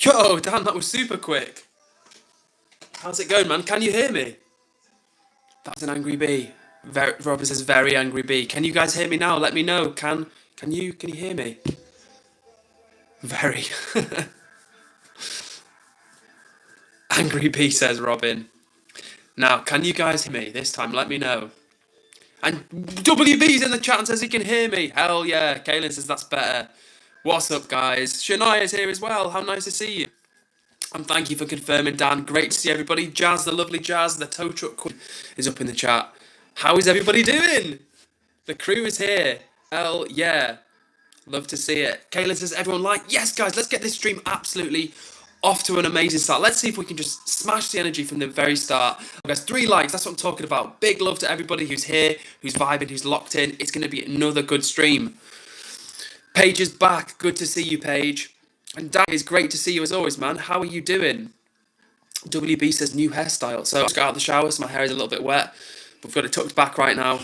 Yo, damn, that was super quick. How's it going, man? Can you hear me? That's an angry bee. Robert says very angry bee. Can you guys hear me now? Let me know. Can you hear me? Very. Angry bee, says Robin. Now, can you guys hear me this time? Let me know. And WB's in the chat and says he can hear me. Hell yeah. Kaylin says that's better. What's up, guys? Shania's here as well. How nice to see you. And thank you for confirming, Dan. Great to see everybody. Jazz, the lovely Jazz, the tow truck queen, is up in the chat. How is everybody doing? The crew is here. Hell yeah. Love to see it. Kaylin says, everyone like, yes, guys, let's get this stream absolutely off to an amazing start. Let's see if we can just smash the energy from the very start. Guys, 3 likes, that's what I'm talking about. Big love to everybody who's here, who's vibing, who's locked in. It's going to be another good stream. Paige is back. Good to see you, Paige. And Dan, it's great to see you as always, man. How are you doing? WB says new hairstyle. So I just got out of the shower, so my hair is a little bit wet. But I've got it tucked back right now.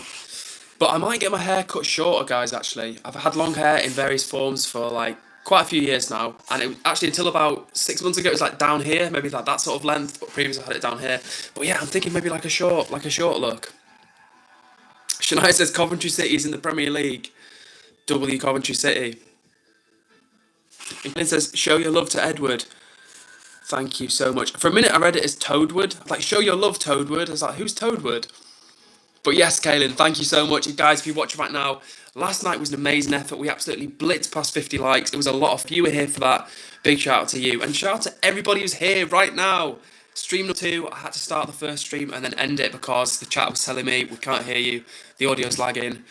But I might get my hair cut shorter, guys, actually. I've had long hair in various forms for, like, quite a few years now. And it actually, until about 6 months ago, it was, like, down here. Maybe, like, that sort of length. But previously, I had it down here. But, yeah, I'm thinking maybe, like a short look. Shania says Coventry City is in the Premier League. W Coventry City. And Glenn says, show your love to Edward. Thank you so much. For a minute, I read it as Toadwood. Like, show your love, Toadwood. I was like, who's Toadwood? But yes, Kaylin, thank you so much. Guys, if you're watching right now, last night was an amazing effort. We absolutely blitzed past 50 likes. It was a lot of you were here for that. Big shout out to you. And shout out to everybody who's here right now. Stream number 2, I had to start the first stream and then end it because the chat was telling me we can't hear you. The audio's lagging.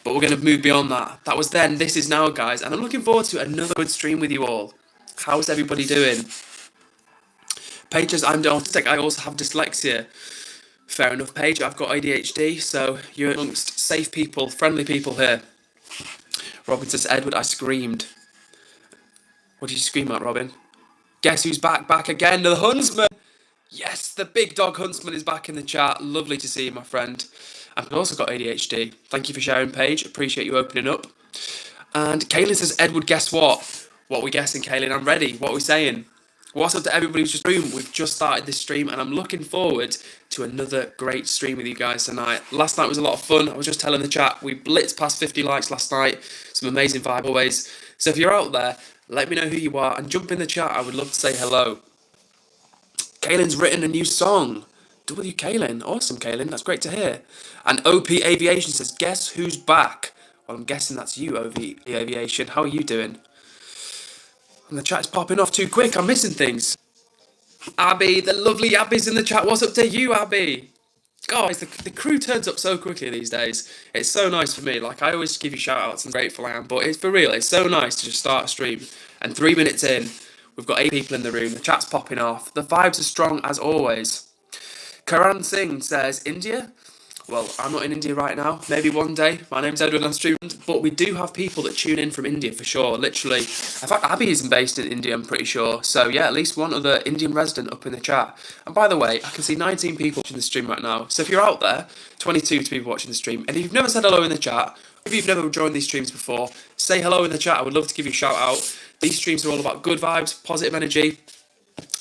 But we're going to move beyond that. That was then, this is now, guys. And I'm looking forward to another good stream with you all. How's everybody doing? Paige says, I'm autistic. I also have dyslexia. Fair enough, Paige. I've got ADHD, so you're amongst safe people, friendly people here. Robin says, Edward, I screamed. What did you scream at, Robin? Guess who's back again? The Huntsman! Yes, the big dog Huntsman is back in the chat. Lovely to see you, my friend. I've also got ADHD. Thank you for sharing, Paige. Appreciate you opening up. And Kaylin says, Edward, guess what? What are we guessing, Kaylin? I'm ready. What are we saying? What's up to everybody who's just streamed? We've just started this stream and I'm looking forward to another great stream with you guys tonight. Last night was a lot of fun. I was just telling the chat, we blitzed past 50 likes last night. Some amazing vibe always. So if you're out there, let me know who you are and jump in the chat. I would love to say hello. Kaylin's written a new song. Kaylin. Awesome, Kaylin. That's great to hear. And OP Aviation says, guess who's back? Well, I'm guessing that's you, OP Aviation. How are you doing? And the chat's popping off too quick. I'm missing things. Abby, the lovely Abby's in the chat. What's up to you, Abby? Guys, the crew turns up so quickly these days. It's so nice for me. Like, I always give you shout-outs and grateful I am. But it's for real. It's so nice to just start a stream. And 3 minutes in, we've got 8 people in the room. The chat's popping off. The vibes are strong as always. Karan Singh says, India? Well, I'm not in India right now. Maybe one day. My name's Edward and I'm streaming. But we do have people that tune in from India for sure. Literally. In fact, Abby isn't based in India, I'm pretty sure. So yeah, at least one other Indian resident up in the chat. And by the way, I can see 19 people watching the stream right now. So if you're out there, 22 people watching the stream. And if you've never said hello in the chat, if you've never joined these streams before, say hello in the chat. I would love to give you a shout out. These streams are all about good vibes, positive energy,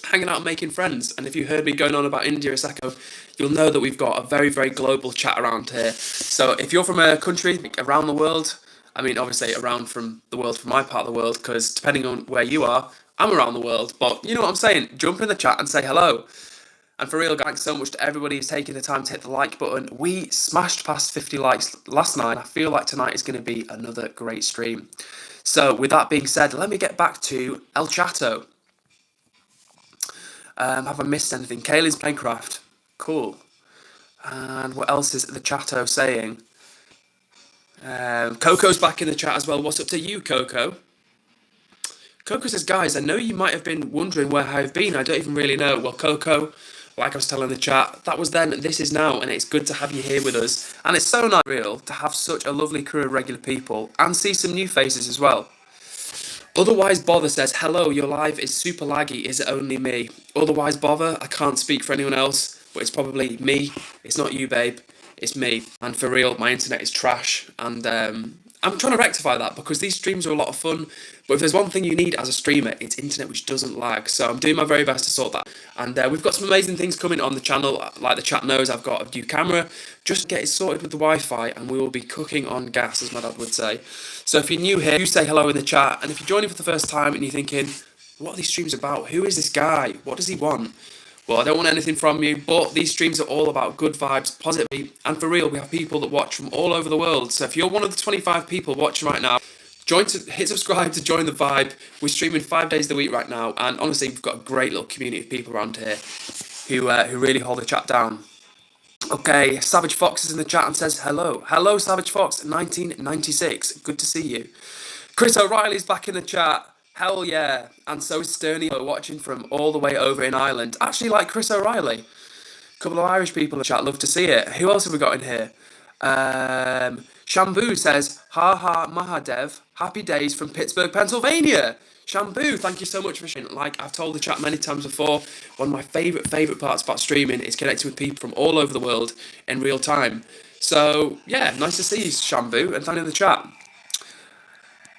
hanging out and making friends. And if you heard me going on about India a second ago, you'll know that we've got a very, very global chat around here. So if you're from a country around the world, I mean, obviously around from the world, from my part of the world, because depending on where you are, I'm around the world. But you know what I'm saying? Jump in the chat and say hello. And for real, thanks so much to everybody who's taking the time to hit the like button. We smashed past 50 likes last night. I feel like tonight is going to be another great stream. So with that being said, let me get back to El Chato. Have I missed anything? Kaylee's playing craft. Cool. And what else is the Chato saying? Coco's back in the chat as well. What's up to you, Coco? Coco says, guys, I know you might have been wondering where I've been. I don't even really know. Well, Coco, like I was telling the chat, that was then, this is now, and it's good to have you here with us. And it's so nice, real, to have such a lovely crew of regular people and see some new faces as well. Otherwise Bother says, hello, your live is super laggy, is it only me? Otherwise Bother, I can't speak for anyone else, but it's probably me. It's not you, babe, it's me. And for real, my internet is trash, and I'm trying to rectify that because these streams are a lot of fun, but if there's one thing you need as a streamer, it's internet which doesn't lag. So I'm doing my very best to sort that. And we've got some amazing things coming on the channel. Like the chat knows, I've got a new camera. Just get it sorted with the Wi-Fi and we will be cooking on gas, as my dad would say. So if you're new here, do say hello in the chat. And if you're joining for the first time and you're thinking, what are these streams about? Who is this guy? What does he want? Well, I don't want anything from you, but these streams are all about good vibes, positivity, and for real, we have people that watch from all over the world. So if you're one of the 25 people watching right now, hit subscribe to join the vibe. We're streaming 5 days a week right now, and honestly, we've got a great little community of people around here who really hold the chat down. Okay, Savage Fox is in the chat and says hello. Hello, Savage Fox, 1996. Good to see you. Chris O'Reilly's back in the chat. Hell yeah. And so is Sterny watching from all the way over in Ireland. Actually like Chris O'Reilly. A couple of Irish people in the chat. Love to see it. Who else have we got in here? Shamboo says, ha ha Mahadev. Happy days from Pittsburgh, Pennsylvania. Shamboo, thank you so much for sharing. Like I've told the chat many times before, one of my favourite parts about streaming is connecting with people from all over the world in real time. So yeah, nice to see you, Shamboo, and thank you in the chat.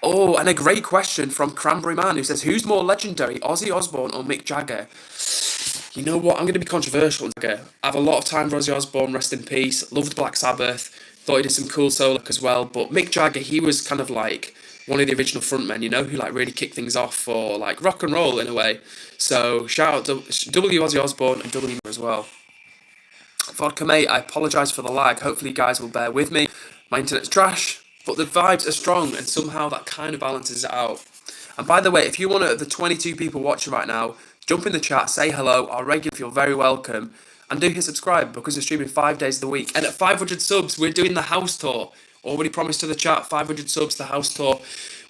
Oh, and a great question from Cranberry Man who says, who's more legendary, Ozzy Osbourne or Mick Jagger? You know what, I'm going to be controversial. I have a lot of time for Ozzy Osbourne, rest in peace. Loved Black Sabbath, thought he did some cool solo work as well. But Mick Jagger, he was kind of like one of the original frontmen, you know, who like really kicked things off for like rock and roll in a way. So shout out to W Ozzy Osbourne and W as well. Vodka Mate, I apologise for the lag. Hopefully you guys will bear with me. My internet's trash. But the vibes are strong and somehow that kind of balances it out. And by the way, if you're one of the 22 people watching right now, jump in the chat, say hello, our regular feel very welcome, and do hit subscribe because we're streaming 5 days a week. And at 500 subs, we're doing the house tour. Already promised to the chat, 500 subs, the house tour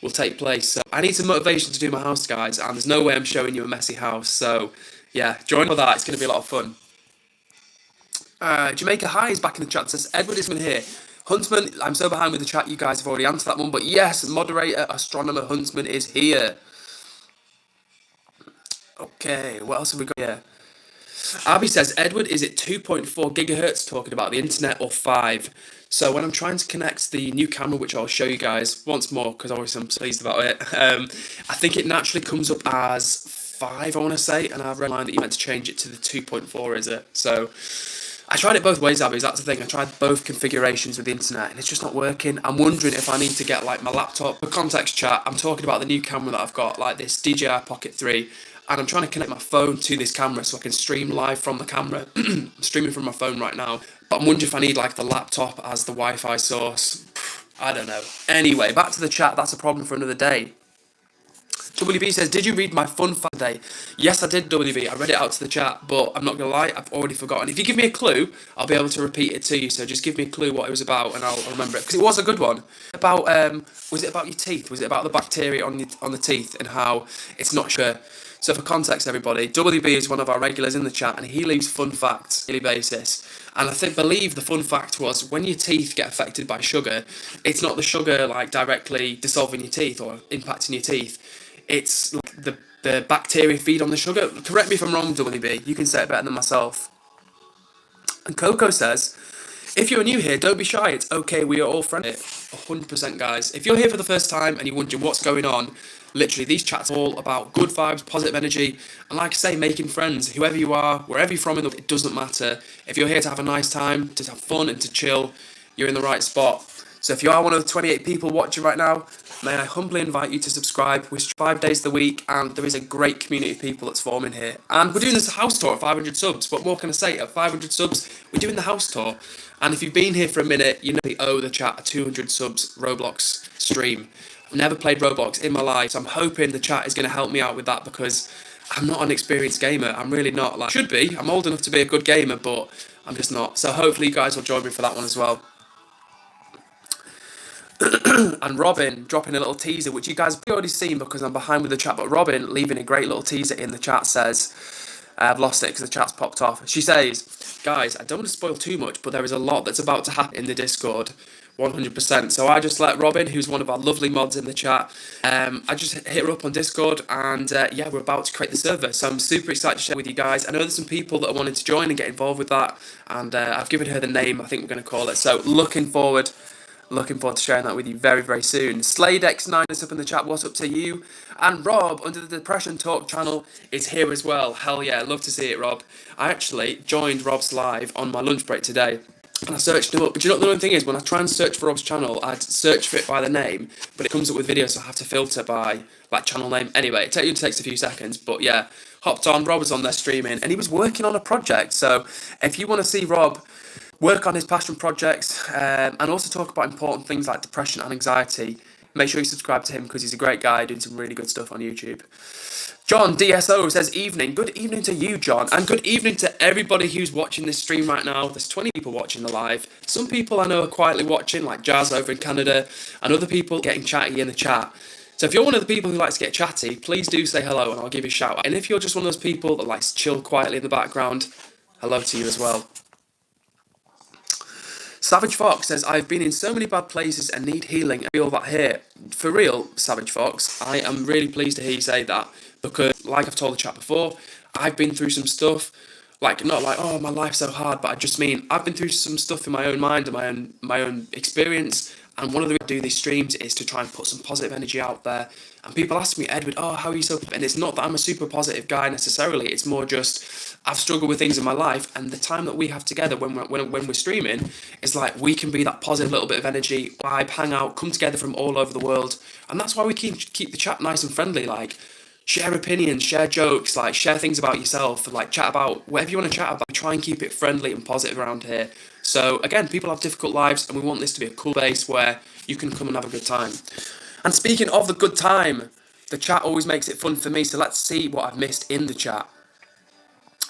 will take place. So I need some motivation to do my house, guys, and there's no way I'm showing you a messy house. So yeah, join for that, it's going to be a lot of fun. Jamaica High is back in the chat, says Edward is here. Huntsman, I'm so behind with the chat, you guys have already answered that one, but yes, moderator, astronomer, Huntsman is here. Okay, what else have we got here? Abby says, Edward, is it 2.4 gigahertz talking about the internet or 5? So when I'm trying to connect the new camera, which I'll show you guys once more, because obviously I'm pleased about it, I think it naturally comes up as 5, I want to say, and I've read line that you meant to change it to the 2.4, is it? So I tried it both ways, Abby, that's the thing. I tried both configurations with the internet and it's just not working. I'm wondering if I need to get like my laptop. For context chat, I'm talking about the new camera that I've got, like this DJI Pocket 3, and I'm trying to connect my phone to this camera so I can stream live from the camera. I'm streaming from my phone right now, but I'm wondering if I need like the laptop as the Wi-Fi source. I don't know. Anyway, back to the chat, that's a problem for another day. WB says, did you read my fun fact today? Yes, I did, WB. I read it out to the chat, but I'm not going to lie, I've already forgotten. If you give me a clue, I'll be able to repeat it to you. So just give me a clue what it was about and I'll remember it. Because it was a good one. About was it about your teeth? Was it about the bacteria on the teeth and how it's not sugar? So for context, everybody, WB is one of our regulars in the chat and he leaves fun facts on a daily basis. And I believe the fun fact was when your teeth get affected by sugar, it's not the sugar like directly dissolving your teeth or impacting your teeth. It's like the bacteria feed on the sugar. Correct me if I'm wrong, WB. You can say it better than myself. And Coco says, if you're new here, don't be shy. It's okay. We are all friendly. 100%, guys. If you're here for the first time and you're wondering what's going on, literally, these chats are all about good vibes, positive energy, and like I say, making friends. Whoever you are, wherever you're from, it doesn't matter. If you're here to have a nice time, to have fun and to chill, you're in the right spot. So if you are one of the 28 people watching right now, may I humbly invite you to subscribe. We're 5 days a week and there is a great community of people that's forming here. And we're doing this house tour at 500 subs. What more can I say? At 500 subs, we're doing the house tour. And if you've been here for a minute, you know we owe the chat a 200 subs Roblox stream. I've never played Roblox in my life, so I'm hoping the chat is going to help me out with that because I'm not an experienced gamer. I'm really not. Like, should be. I'm old enough to be a good gamer, but I'm just not. So hopefully you guys will join me for that one as well. And Robin dropping a little teaser, which you guys have already seen because I'm behind with the chat, but Robin leaving a great little teaser in the chat says, I've lost it because the chat's popped off. She says, guys, I don't want to spoil too much, but there is a lot that's about to happen in the Discord, 100%. So I just let Robin, who's one of our lovely mods in the chat, I just hit her up on Discord and yeah, we're about to create the server. So I'm super excited to share with you guys. I know there's some people that are wanting to join and get involved with that, and I've given her the name I think we're going to call it. So looking forward Looking forward to sharing that with you very, very soon. SladeX9 is up in the chat. What's up to you? And Rob, under the Depression Talk channel, is here as well. Hell yeah, love to see it, Rob. I actually joined Rob's live on my lunch break today. And I searched him up. But you know what the only thing is? When I try and search for Rob's channel, I'd search for it by the name, but it comes up with videos, so I have to filter by like channel name. Anyway, it takes a few seconds. But yeah, hopped on. Rob was on there streaming, and he was working on a project. So if you want to see Rob work on his passion projects, and also talk about important things like depression and anxiety, make sure you subscribe to him because he's a great guy doing some really good stuff on YouTube. John DSO says evening. Good evening to you, John, and good evening to everybody who's watching this stream right now. There's 20 people watching the live. Some people I know are quietly watching, like Jazz over in Canada, and other people getting chatty in the chat. So if you're one of the people who likes to get chatty, please do say hello and I'll give you a shout out. And if you're just one of those people that likes to chill quietly in the background, hello to you as well. Savage Fox says, I've been in so many bad places and need healing. I feel that here. For real, Savage Fox, I am really pleased to hear you say that, because like I've told the chat before, I've been through some stuff, like not like, oh, my life's so hard, but I just mean I've been through some stuff in my own mind and my own experience. And one of the reasons I do these streams is to try and put some positive energy out there. And people ask me, Edward, oh, how are you so... And it's not that I'm a super positive guy necessarily. It's more just I've struggled with things in my life. And the time that we have together when we're streaming is like we can be that positive little bit of energy, vibe, hang out, come together from all over the world. And that's why we keep the chat nice and friendly. Like, share opinions, share jokes, like share things about yourself, like chat about whatever you want to chat about. Try and keep it friendly and positive around here. So again, people have difficult lives and we want this to be a cool base where you can come and have a good time. And speaking of the good time, the chat always makes it fun for me, so let's see what I've missed in the chat.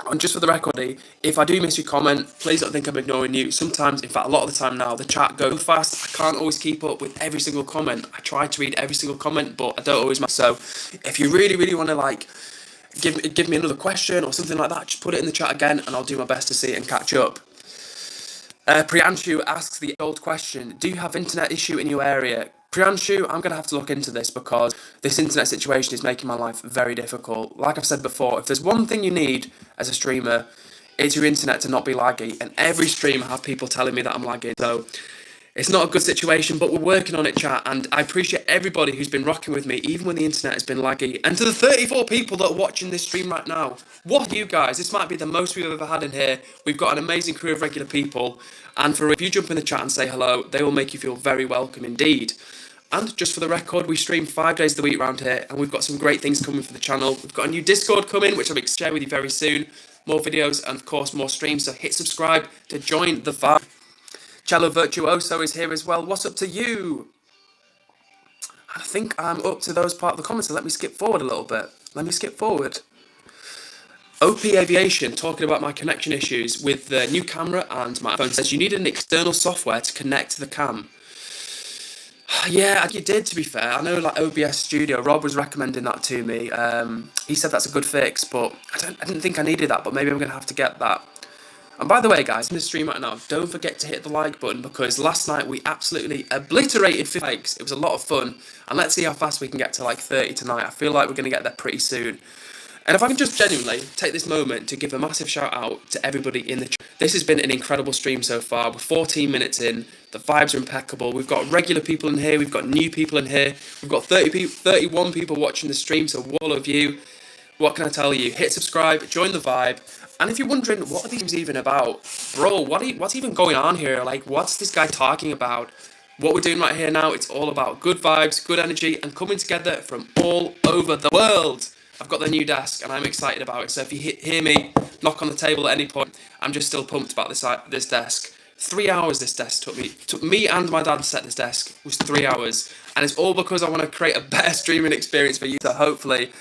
And just for the record, if I do miss your comment, please don't think I'm ignoring you. Sometimes, in fact a lot of the time now, the chat goes fast. I can't always keep up with every single comment. I try to read every single comment, but I don't always. So if you really, really want to like give me another question or something like that, just put it in the chat again and I'll do my best to see it and catch up. Priyanshu asks the old question, do you have internet issue in your area? Priyanshu, I'm going to have to look into this because this internet situation is making my life very difficult. Like I've said before, if there's one thing you need as a streamer, it's your internet to not be laggy. And every stream I have people telling me that I'm lagging. So it's not a good situation, but we're working on it, chat. And I appreciate everybody who's been rocking with me, even when the internet has been laggy. And to the 34 people that are watching this stream right now, what are you guys? This might be the most we've ever had in here. We've got an amazing crew of regular people. And if you jump in the chat and say hello, they will make you feel very welcome indeed. And just for the record, we stream 5 days of the week around here, and we've got some great things coming for the channel. We've got a new Discord coming, which I'll share with you very soon. More videos and, of course, more streams. So hit subscribe to join the vibe. Cello Virtuoso is here as well. What's up to you? I think I'm up to those part of the comments, so let me skip forward a little bit. Let me skip forward. OP Aviation, talking about my connection issues with the new camera and my phone, says you need an external software to connect to the cam. Yeah, you did, to be fair. I know, like, OBS Studio, Rob was recommending that to me. He said that's a good fix, but I didn't think I needed that, but maybe I'm going to have to get that. And by the way, guys, in the stream right now, don't forget to hit the like button, because last night we absolutely obliterated 50 likes. It was a lot of fun, and let's see how fast we can get to, like, 30 tonight. I feel like we're going to get there pretty soon. And if I can just genuinely take this moment to give a massive shout out to everybody in the chat. This has been an incredible stream so far. We're 14 minutes in. The vibes are impeccable. We've got regular people in here. We've got new people in here. We've got 31 people watching the stream. So all of you, what can I tell you? Hit subscribe, join the vibe. And if you're wondering, what are these even about? Bro, what's even going on here? Like, what's this guy talking about? What we're doing right here now, it's all about good vibes, good energy, and coming together from all over the world. I've got the new desk and I'm excited about it. So if you hear me knock on the table at any point, I'm just still pumped about this desk. 3 hours this desk took me. It took me and my dad to set this desk. It was 3 hours. And it's all because I want to create a better streaming experience for you. So hopefully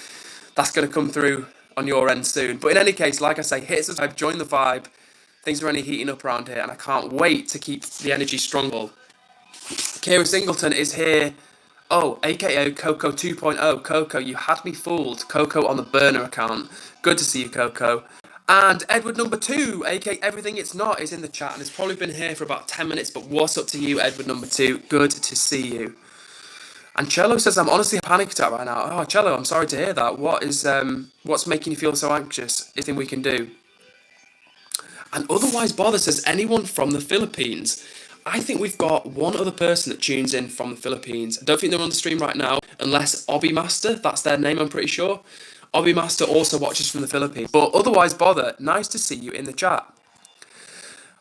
that's going to come through on your end soon. But in any case, like I say, hit subscribe, join the vibe. Things are only heating up around here and I can't wait to keep the energy strong. Kira Singleton is here. Oh, aka Coco 2.0. Coco, you had me fooled. Coco on the burner account. Good to see you, Coco. And Edward number 2, aka Everything It's Not, is in the chat and has probably been here for about 10 minutes. But what's up to you, Edward number 2? Good to see you. And Cello says, I'm honestly a panic attack right now. Oh, Cello, I'm sorry to hear that. What's making you feel so anxious? Anything we can do? And Otherwise Bother says, anyone from the Philippines? I think we've got one other person that tunes in from the Philippines. I don't think they're on the stream right now, unless Obby Master, that's their name, I'm pretty sure. Obby Master also watches from the Philippines. But otherwise, bother, nice to see you in the chat.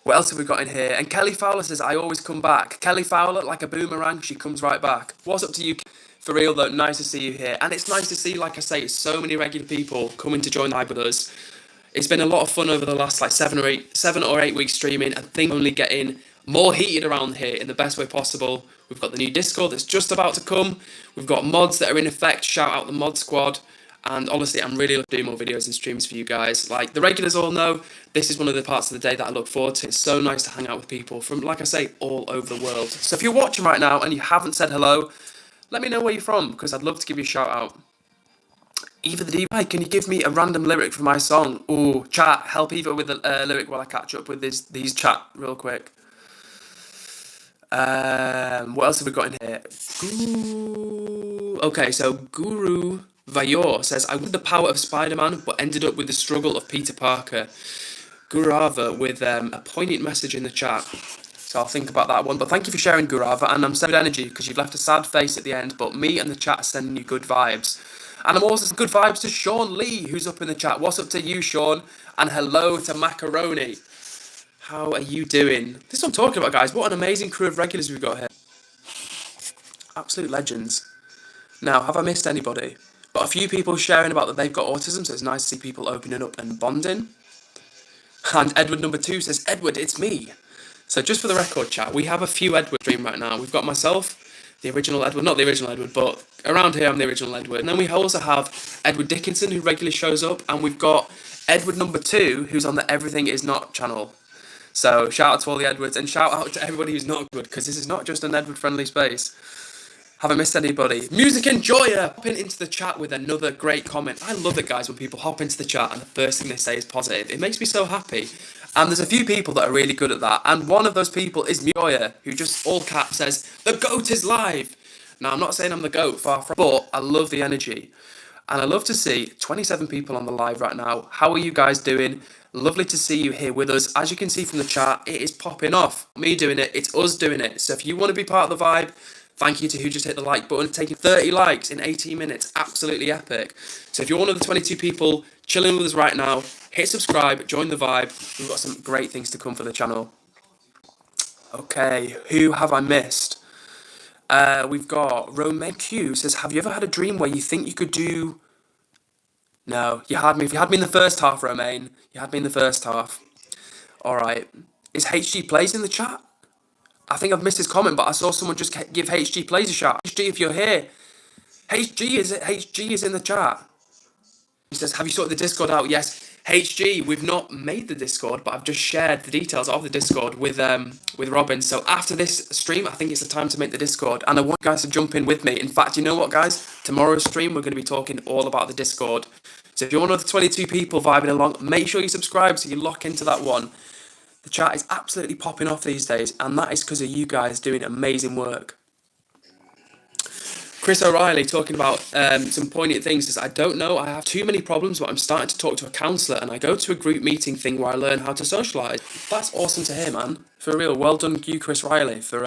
What else have we got in here? And Kelly Fowler says, I always come back. Kelly Fowler, like a boomerang, she comes right back. What's up to you? For real though, nice to see you here. And it's nice to see, like I say, so many regular people coming to join the live with us. It's been a lot of fun over the last like 7 or 8 weeks streaming, and things only getting more heated around here in the best way possible. We've got the new Discord that's just about to come. We've got mods that are in effect. Shout out the mod squad. And honestly, I'm really looking to do more videos and streams for you guys. Like the regulars all know, this is one of the parts of the day that I look forward to. It's so nice to hang out with people from, like I say, all over the world. So if you're watching right now and you haven't said hello, let me know where you're from, because I'd love to give you a shout out. Eva the D-Bike, can you give me a random lyric for my song? Ooh, chat, help Eva with the lyric while I catch up with these chat real quick. What else have we got in here? Okay, so Guru Vayor says, I wanted the power of Spider-Man, but ended up with the struggle of Peter Parker. Gurava with a poignant message in the chat. So I'll think about that one. But thank you for sharing, Gurava, and I'm sending energy because you've left a sad face at the end, but me and the chat are sending you good vibes. And I'm also good vibes to Sean Lee, who's up in the chat. What's up to you, Sean? And hello to Macaroni. How are you doing? This is what I'm talking about, guys. What an amazing crew of regulars we've got here. Absolute legends. Now, have I missed anybody? Got a few people sharing about that they've got autism, so it's nice to see people opening up and bonding. And Edward number 2 says, Edward, it's me. So just for the record, chat, we have a few Edward stream right now. We've got myself, the original Edward, not the original Edward, but around here I'm the original Edward. And then we also have Edward Dickinson, who regularly shows up, and we've got Edward number 2, who's on the Everything Is Not channel. So shout out to all the Edwards, and shout out to everybody who's not good, because this is not just an Edward-friendly space. Haven't missed anybody. Music Enjoyer hopping into the chat with another great comment. I love it, guys, when people hop into the chat and the first thing they say is positive. It makes me so happy. And there's a few people that are really good at that. And one of those people is Mioya, who just all caps says, the GOAT is live. Now, I'm not saying I'm the GOAT, far from, but I love the energy. And I love to see 27 people on the live right now. How are you guys doing? Lovely to see you here with us. As you can see from the chat, it is popping off. Me doing it, it's us doing it. So if you want to be part of the vibe, thank you to who just hit the like button, taking 30 likes in 18 minutes. Absolutely epic. So if you're one of the 22 people chilling with us right now, hit subscribe, join the vibe. We've got some great things to come for the channel. Okay, who have I missed? We've got Romain Q says, have you ever had a dream where you think you could do... No, you had me. You had me in the first half, Romain. You had me in the first half. All right. Is HG Plays in the chat? I think I've missed his comment, but I saw someone just give HG Plays a shout. HG, if you're here. HG is in the chat. He says, have you sorted the Discord out? Yes. HG, we've not made the Discord, but I've just shared the details of the Discord with Robin. So after this stream, I think it's the time to make the Discord. And I want you guys to jump in with me. In fact, you know what, guys? Tomorrow's stream, we're going to be talking all about the Discord. So if you're one of the 22 people vibing along, make sure you subscribe so you lock into that one. The chat is absolutely popping off these days, and that is because of you guys doing amazing work. Chris O'Reilly talking about some poignant things. Says, I don't know, I have too many problems, but I'm starting to talk to a counsellor, and I go to a group meeting thing where I learn how to socialise. That's awesome to hear, man. For real, well done, you, Chris Riley, for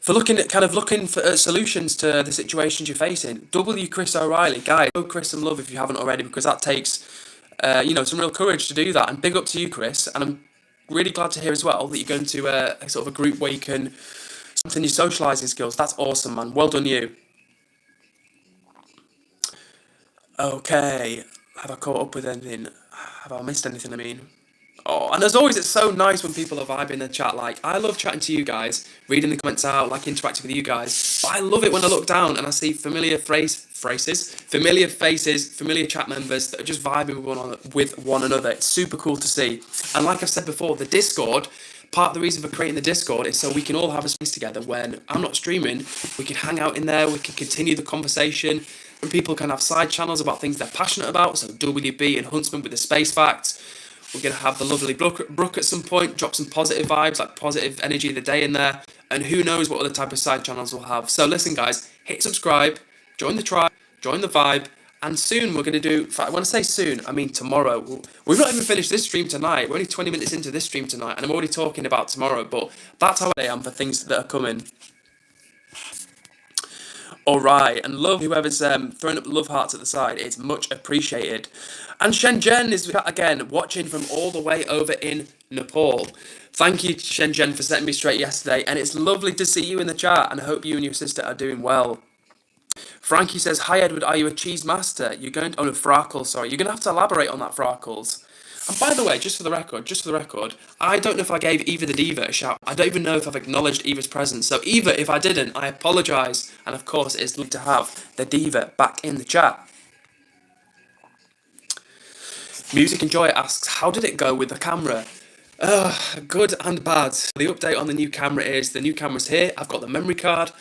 looking for solutions to the situations you're facing. W. Chris O'Reilly, guys, show Chris some love if you haven't already, because that takes some real courage to do that. And big up to you, Chris. And I'm really glad to hear as well that you're going to a sort of a group where you can strengthen your socialising skills. That's awesome, man. Well done, you. Okay, have I caught up with anything? Have I missed anything? I mean. Oh, and as always, it's so nice when people are vibing in the chat. Like, I love chatting to you guys, reading the comments out, like interacting with you guys. But I love it when I look down and I see familiar faces, familiar chat members that are just vibing with one another. It's super cool to see. And like I've said before, the Discord, part of the reason for creating the Discord is so we can all have a space together when I'm not streaming. We can hang out in there, we can continue the conversation, and people can have side channels about things they're passionate about. So WB and Huntsman with the space facts. We're going to have the lovely Brooke at some point, drop some positive vibes, like positive energy of the day in there. And who knows what other type of side channels we'll have. So listen, guys, hit subscribe, join the tribe, join the vibe, And soon we're going to do, in fact, when I say soon, I mean tomorrow. We've not even finished this stream tonight. We're only 20 minutes into this stream tonight, and I'm already talking about tomorrow, but that's how I am for things that are coming. Alright, and love whoever's throwing up love hearts at the side. It's much appreciated. And Shenzhen is, again, watching from all the way over in Nepal. Thank you, Shenzhen, for setting me straight yesterday, and it's lovely to see you in the chat, and I hope you and your sister are doing well. Frankie says, "Hi Edward, are you a cheese master? You're going to, oh no, Farkles, sorry. You're going to have to elaborate on that, Farkles." And by the way, just for the record, I don't know if I gave Eva the Diva a shout. I don't even know if I've acknowledged Eva's presence. So Eva, if I didn't, I apologise. And of course, it's lovely to have the Diva back in the chat. Music and Joy asks, "How did it go with the camera?" Good and bad. The update on the new camera is, the new camera's here. I've got the memory card.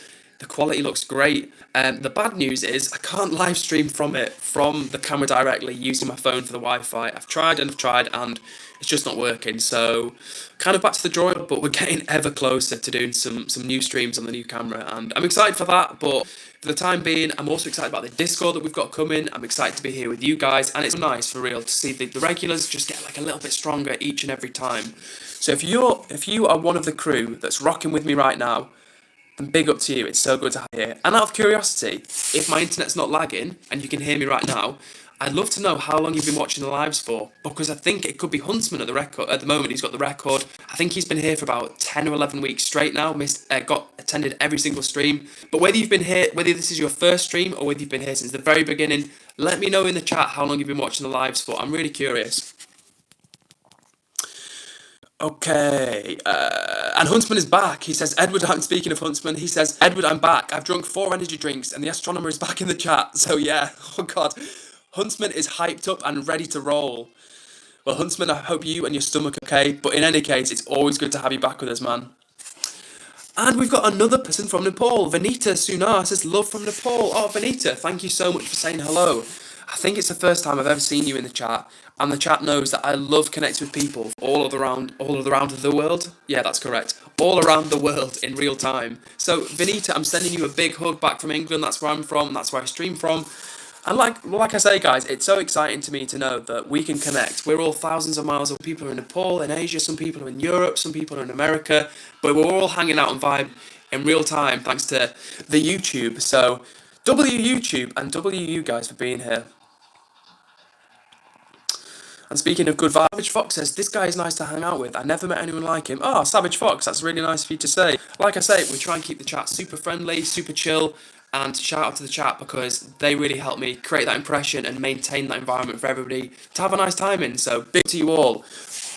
The quality looks great. The bad news is I can't live stream from the camera directly using my phone for the Wi-Fi. I've tried and it's just not working. So kind of back to the drawing board, but we're getting ever closer to doing some new streams on the new camera, and I'm excited for that. But for the time being, I'm also excited about the Discord that we've got coming. I'm excited to be here with you guys, and it's nice for real to see the regulars just get like a little bit stronger each and every time. So if you are one of the crew that's rocking with me right now, and big up to you, it's so good to have you here. And out of curiosity, if my internet's not lagging and you can hear me right now, I'd love to know how long you've been watching the lives for, because I think it could be Huntsman at the moment. He's got the record. I think he's been here for about 10 or 11 weeks straight now, attended every single stream. But whether you've been here, whether this is your first stream or whether you've been here since the very beginning, let me know in the chat how long you've been watching the lives for. I'm really curious. Okay, and Huntsman is back. He says, "Edward, I'm speaking of Huntsman." He says, "Edward, I'm back. I've drunk 4 energy drinks and the astronomer is back in the chat." So yeah, oh God, Huntsman is hyped up and ready to roll. Well, Huntsman, I hope you and your stomach are okay. But in any case, it's always good to have you back with us, man. And we've got another person from Nepal. Vanita Sunar says, "Love from Nepal." Oh, Vanita, thank you so much for saying hello. I think it's the first time I've ever seen you in the chat, and the chat knows that I love connecting with people all around the world. Yeah, that's correct. All around the world in real time. So, Vanita, I'm sending you a big hug back from England. That's where I'm from. That's where I stream from. And like I say, guys, it's so exciting to me to know that we can connect. We're all thousands of miles away. People are in Nepal, in Asia, some people are in Europe, some people are in America, but we're all hanging out and vibe in real time thanks to the YouTube. So, W YouTube and W you guys for being here. And speaking of good vibes, Savage Fox says, "This guy is nice to hang out with. I never met anyone like him." Oh, Savage Fox, that's really nice for you to say. Like I say, we try and keep the chat super friendly, super chill, and shout out to the chat because they really help me create that impression and maintain that environment for everybody to have a nice time in. So big to you all.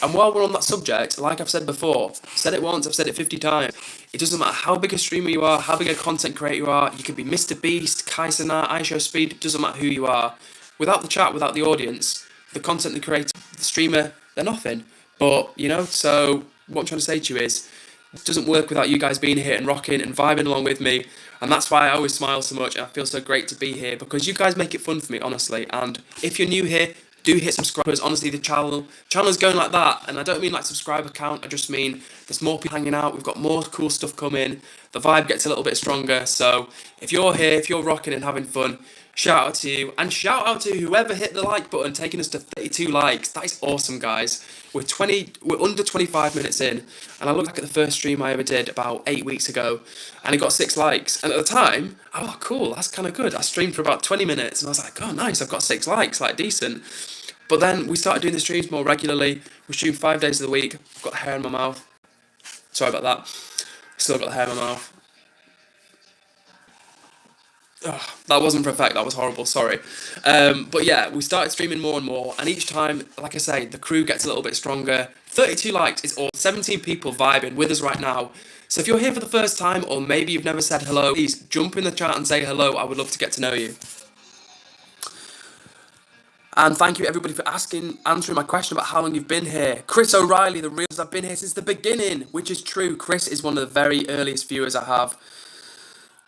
And while we're on that subject, like I've said before, said it once, I've said it 50 times, it doesn't matter how big a streamer you are, how big a content creator you are, you could be Mr. Beast, Kaisana, iShowSpeed, it doesn't matter who you are. Without the chat, without the audience, the content, the creator, the streamer, they're nothing. But, so what I'm trying to say to you is, it doesn't work without you guys being here and rocking and vibing along with me. And that's why I always smile so much and I feel so great to be here, because you guys make it fun for me, honestly. And if you're new here, do hit subscribers. Honestly, the channel's going like that. And I don't mean like subscriber count, I just mean there's more people hanging out. We've got more cool stuff coming. The vibe gets a little bit stronger. So if you're here, if you're rocking and having fun, shout out to you, and shout out to whoever hit the like button, taking us to 32 likes. That is awesome, guys. We're under 25 minutes in, and I look back at the first stream I ever did about 8 weeks ago, and it got 6 likes. And at the time, oh cool, that's kind of good. I streamed for about 20 minutes, and I was like, oh nice, I've got 6 likes, like decent. But then we started doing the streams more regularly. We stream 5 days of the week. I've got hair in my mouth. Sorry about that. Still got the hair in my mouth. Oh, that wasn't perfect, that was horrible, sorry. But yeah, we started streaming more and more, and each time, like I say, the crew gets a little bit stronger. 32 likes is all. 17 people vibing with us right now. So if you're here for the first time, or maybe you've never said hello, please jump in the chat and say hello. I would love to get to know you. And thank you everybody for answering my question about how long you've been here. Chris O'Reilly, the reals, I've been here since the beginning, which is true. Chris is one of the very earliest viewers I have,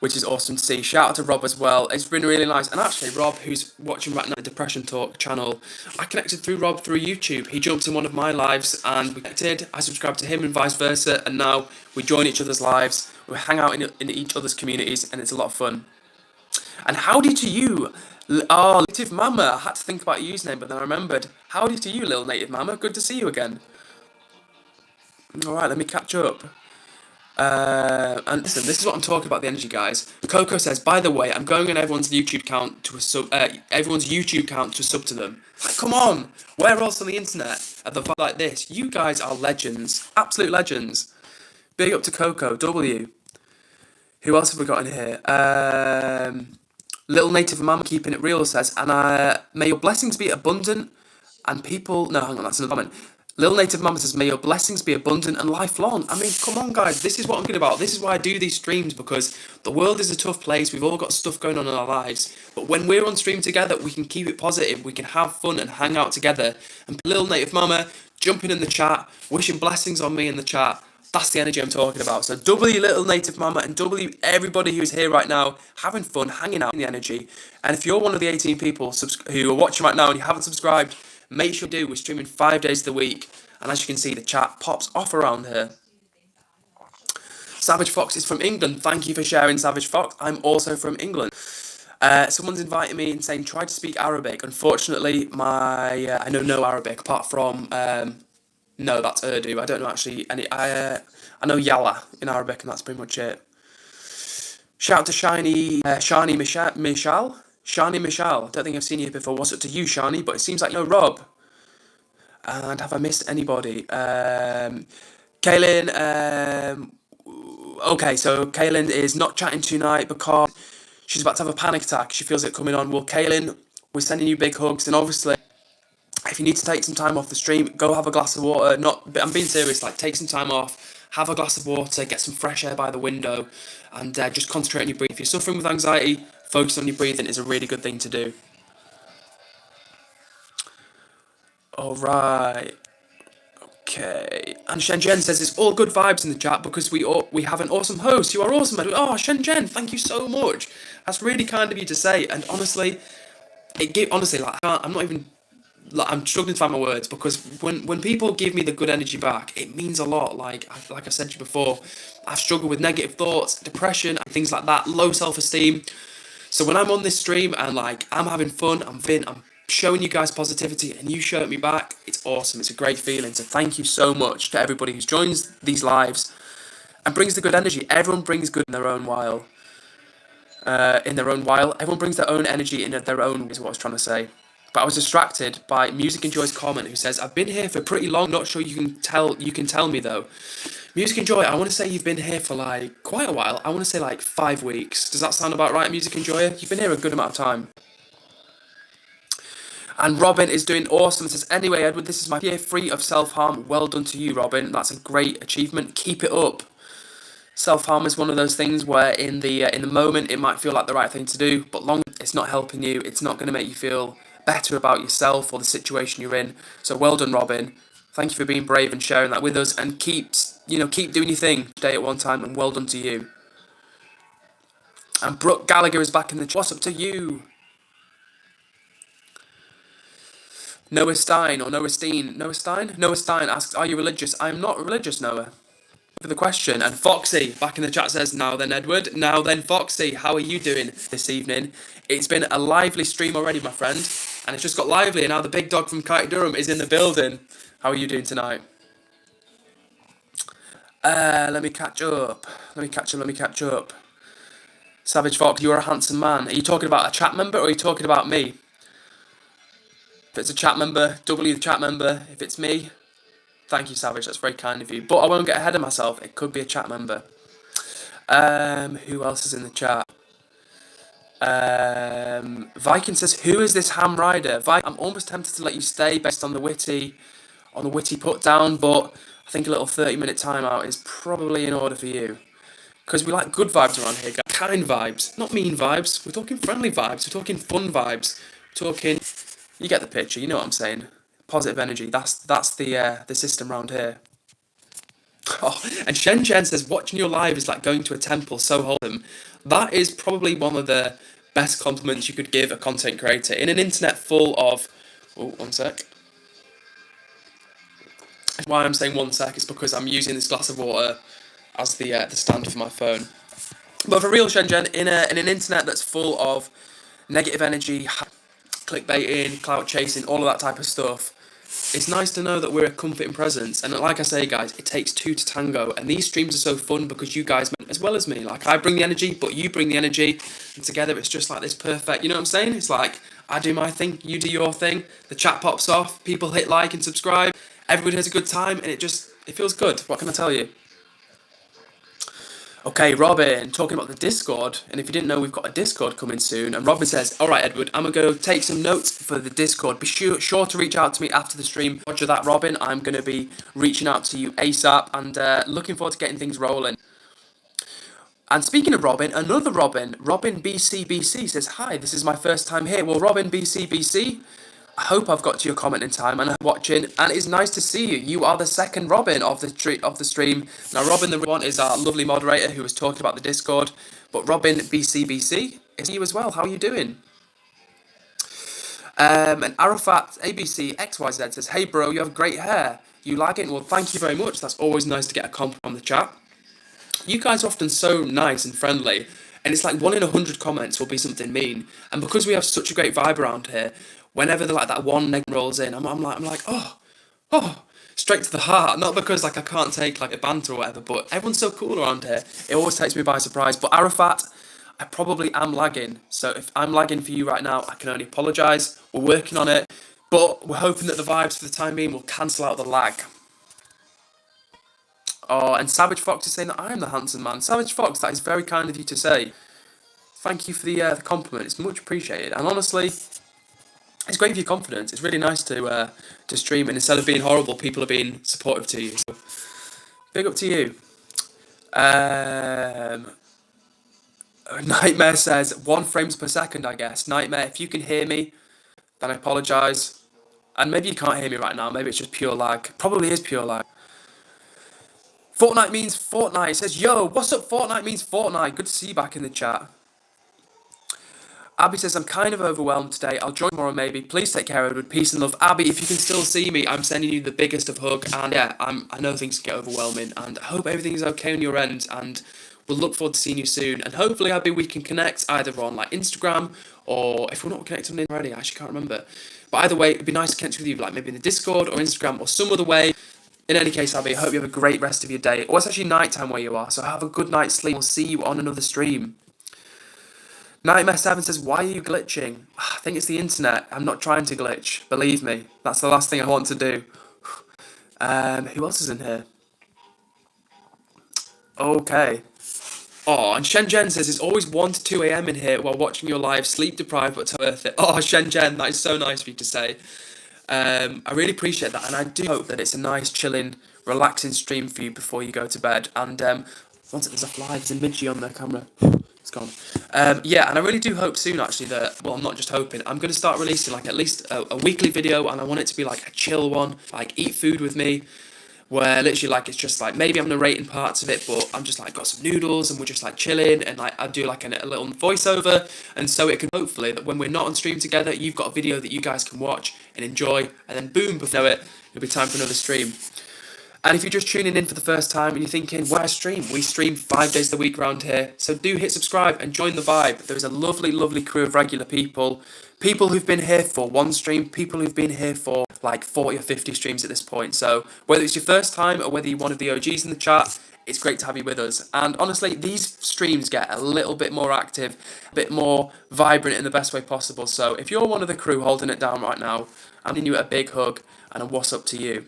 which is awesome to see. Shout out to Rob as well. It's been really nice. And actually, Rob, who's watching right now, the Depression Talk channel, I connected through Rob through YouTube. He jumped in one of my lives and we connected. I subscribed to him and vice versa. And now we join each other's lives. We hang out in each other's communities and it's a lot of fun. And howdy to you, Oh, Native Mama. I had to think about your username, but then I remembered. Howdy to you, little Native Mama. Good to see you again. Alright, let me catch up. And listen, this is what I'm talking about, the energy, guys. Coco says, by the way, I'm going on everyone's YouTube count to a sub to them. Like, come on, where else on the internet are the vibe like this? You guys are legends, absolute legends. Big up to Coco W. Who else have we got in here? Little Native Mama keeping it real says, and may your blessings be abundant and people. No, hang on, that's another comment. Little Native Mama says, may your blessings be abundant and lifelong. I mean, come on, guys. This is what I'm good about. This is why I do these streams, because the world is a tough place. We've all got stuff going on in our lives. But when we're on stream together, we can keep it positive. We can have fun and hang out together. And Little Native Mama jumping in the chat, wishing blessings on me in the chat. That's the energy I'm talking about. So W Little Native Mama and W everybody who's here right now, having fun, hanging out in the energy. And if you're one of the 18 people who are watching right now and you haven't subscribed, make sure you do. We're streaming 5 days of the week. And as you can see, the chat pops off around here. Savage Fox is from England. Thank you for sharing, Savage Fox. I'm also from England. Someone's inviting me and saying, try to speak Arabic. Unfortunately, I know no Arabic apart from... no, that's Urdu. I don't know actually any. I know Yalla in Arabic, and that's pretty much it. Shout out to Shani Michal. Shani Michal. I don't think I've seen you before. What's up to you, Shani? But it seems like you know Rob. And have I missed anybody? Kaylin. Okay, so Kaylin is not chatting tonight because she's about to have a panic attack. She feels it coming on. Well, Kaylin, we're sending you big hugs, and obviously, if you need to take some time off the stream, go have a glass of water. I'm being serious. Like, take some time off, have a glass of water, get some fresh air by the window, and just concentrate on your breathing. If you're suffering with anxiety, focus on your breathing is a really good thing to do. All right. Okay. And Shenzhen says it's all good vibes in the chat because we have an awesome host. You are awesome, Edward. Oh, Shenzhen, thank you so much. That's really kind of you to say. And honestly, I'm not even. I'm struggling to find my words because when people give me the good energy back, it means a lot. Like I said to you before, I've struggled with negative thoughts, depression, and things like that, low self-esteem. So when I'm on this stream and like I'm having fun, I'm showing you guys positivity, and you show it me back, it's awesome. It's a great feeling. So thank you so much to everybody who joins these lives and brings the good energy. Everyone brings good in their own while. Everyone brings their own energy in their own way, is what I was trying to say. But I was distracted by Music and Joy's comment, who says, I've been here for pretty long, not sure you can tell me though. Music and Joy, I want to say you've been here for like quite a while. I want to say like 5 weeks. Does that sound about right, Music and Joy? You've been here a good amount of time. And Robin is doing awesome. It says, anyway, Edward, this is my year free of self-harm. Well done to you, Robin. That's a great achievement. Keep it up. Self-harm is one of those things where in the moment it might feel like the right thing to do, but long it's not helping you. It's not going to make you feel better about yourself or the situation you're in. So well done, Robin. Thank you for being brave and sharing that with us, and keep doing your thing today at one time, and well done to you. And Brooke Gallagher is back in the chat. What's up to you? Noah Stein asks, are you religious? I'm not religious, Noah. For the question. And Foxy back in the chat says, now then, Edward. Now then, Foxy, how are you doing this evening? It's been a lively stream already, my friend, and it's just got lively, and now the big dog from Kite Durham is in the building. How are you doing tonight? Let me catch up. Savage Fox, you're a handsome man. Are you talking about a chat member, or are you talking about me? If it's a chat member, W the chat member. If it's me, thank you, Savage. That's very kind of you. But I won't get ahead of myself. It could be a chat member. Who else is in the chat? Viking says, who is this ham rider? I'm almost tempted to let you stay based on the witty put down, but I think a little 30-minute timeout is probably in order for you. Because we like good vibes around here, guys. Kind vibes, not mean vibes. We're talking friendly vibes. We're talking fun vibes. We're talking, you get the picture. You know what I'm saying. Positive energy. That's the system around here. Oh, and Shen says, watching your live is like going to a temple, so wholesome. That is probably one of the best compliments you could give a content creator in an internet full of. Oh, 1 sec. Why I'm saying 1 sec is because I'm using this glass of water as the stand for my phone. But for real, Shen, in an internet that's full of negative energy, clickbaiting, clout chasing, all of that type of stuff. It's nice to know that we're a comforting presence, and like I say, guys, it takes two to tango, and these streams are so fun because you guys, as well as me, like I bring the energy, but you bring the energy, and together it's just like this perfect, you know what I'm saying? It's like, I do my thing, you do your thing, the chat pops off, people hit like and subscribe, everybody has a good time, and it feels good, what can I tell you? Okay, Robin, talking about the Discord, and if you didn't know, we've got a Discord coming soon, and Robin says, alright Edward, I'm going to go take some notes for the Discord. Be sure to reach out to me after the stream. Roger that, Robin, I'm going to be reaching out to you ASAP, and looking forward to getting things rolling. And speaking of Robin, another Robin, Robin BCBC says, hi, this is my first time here. Well, Robin BCBC, I hope I've got to your comment in time and I'm watching, and it's nice to see you. You are the second Robin of the stream. Now, Robin the one is our lovely moderator who was talking about the Discord, but Robin BCBC is you as well. How are you doing? And Arafat ABC XYZ says, hey bro, you have great hair. You like it? Well, thank you very much. That's always nice to get a compliment on the chat. You guys are often so nice and friendly, and it's like 1 in 100 comments will be something mean. And because we have such a great vibe around here, whenever that one negative rolls in, I'm like, oh, straight to the heart. Not because like I can't take like a banter or whatever, but everyone's so cool around here. It always takes me by surprise. But Arafat, I probably am lagging. So if I'm lagging for you right now, I can only apologise. We're working on it, but we're hoping that the vibes for the time being will cancel out the lag. Oh, and Savage Fox is saying that I am the handsome man. Savage Fox, that is very kind of you to say. Thank you for the compliment. It's much appreciated. And honestly, it's great for your confidence. It's really nice to stream, and instead of being horrible, people are being supportive to you. So, big up to you. Nightmare says 1 frames per second, I guess. Nightmare, if you can hear me, then I apologise. And maybe you can't hear me right now. Maybe it's just pure lag. Probably is pure lag. Fortnite means Fortnite. It says, yo, what's up, Fortnite means Fortnite. Good to see you back in the chat. Abby says, I'm kind of overwhelmed today. I'll join tomorrow maybe. Please take care, Edward. Peace and love. Abby, if you can still see me, I'm sending you the biggest of hug. And yeah, I know things can get overwhelming. And I hope everything's okay on your end. And we'll look forward to seeing you soon. And hopefully, Abby, we can connect either on like Instagram, or if we're not connected on it already, I actually can't remember. But either way, it'd be nice to connect with you, like maybe in the Discord or Instagram or some other way. In any case, Abby, I hope you have a great rest of your day. Or it's actually night time where you are, so have a good night's sleep. We'll see you on another stream. Nightmare7 says, why are you glitching? I think it's the internet. I'm not trying to glitch. Believe me. That's the last thing I want to do. Who else is in here? Okay. Oh, and Shenzhen says, it's always 1 to 2 a.m. in here while watching your live. Sleep deprived, but worth it. Oh, Shenzhen, that is so nice of you to say. I really appreciate that, and I do hope that it's a nice, chilling, relaxing stream for you before you go to bed. And once there's a fly, there's a midgie on the camera. It's gone. Yeah, and I really do hope soon, actually, that, well, I'm not just hoping, I'm going to start releasing like at least a weekly video, and I want it to be like a chill one, like eat food with me, where literally like it's just like maybe I'm narrating parts of it, but I'm just like got some noodles and we're just like chilling, and like I do like a little voiceover, and so it can hopefully that when we're not on stream together, you've got a video that you guys can watch and enjoy, and then boom, before you know it, it'll be time for another stream. And if you're just tuning in for the first time and you're thinking, where I stream? We stream 5 days a week around here, so do hit subscribe and join the vibe. There's a lovely, lovely crew of regular people who've been here for 1 stream, people who've been here for like 40 or 50 streams at this point. So whether it's your first time or whether you're one of the OGs in the chat, it's great to have you with us. And honestly, these streams get a little bit more active, a bit more vibrant in the best way possible. So if you're one of the crew holding it down right now, I'm giving you a big hug and a what's up to you.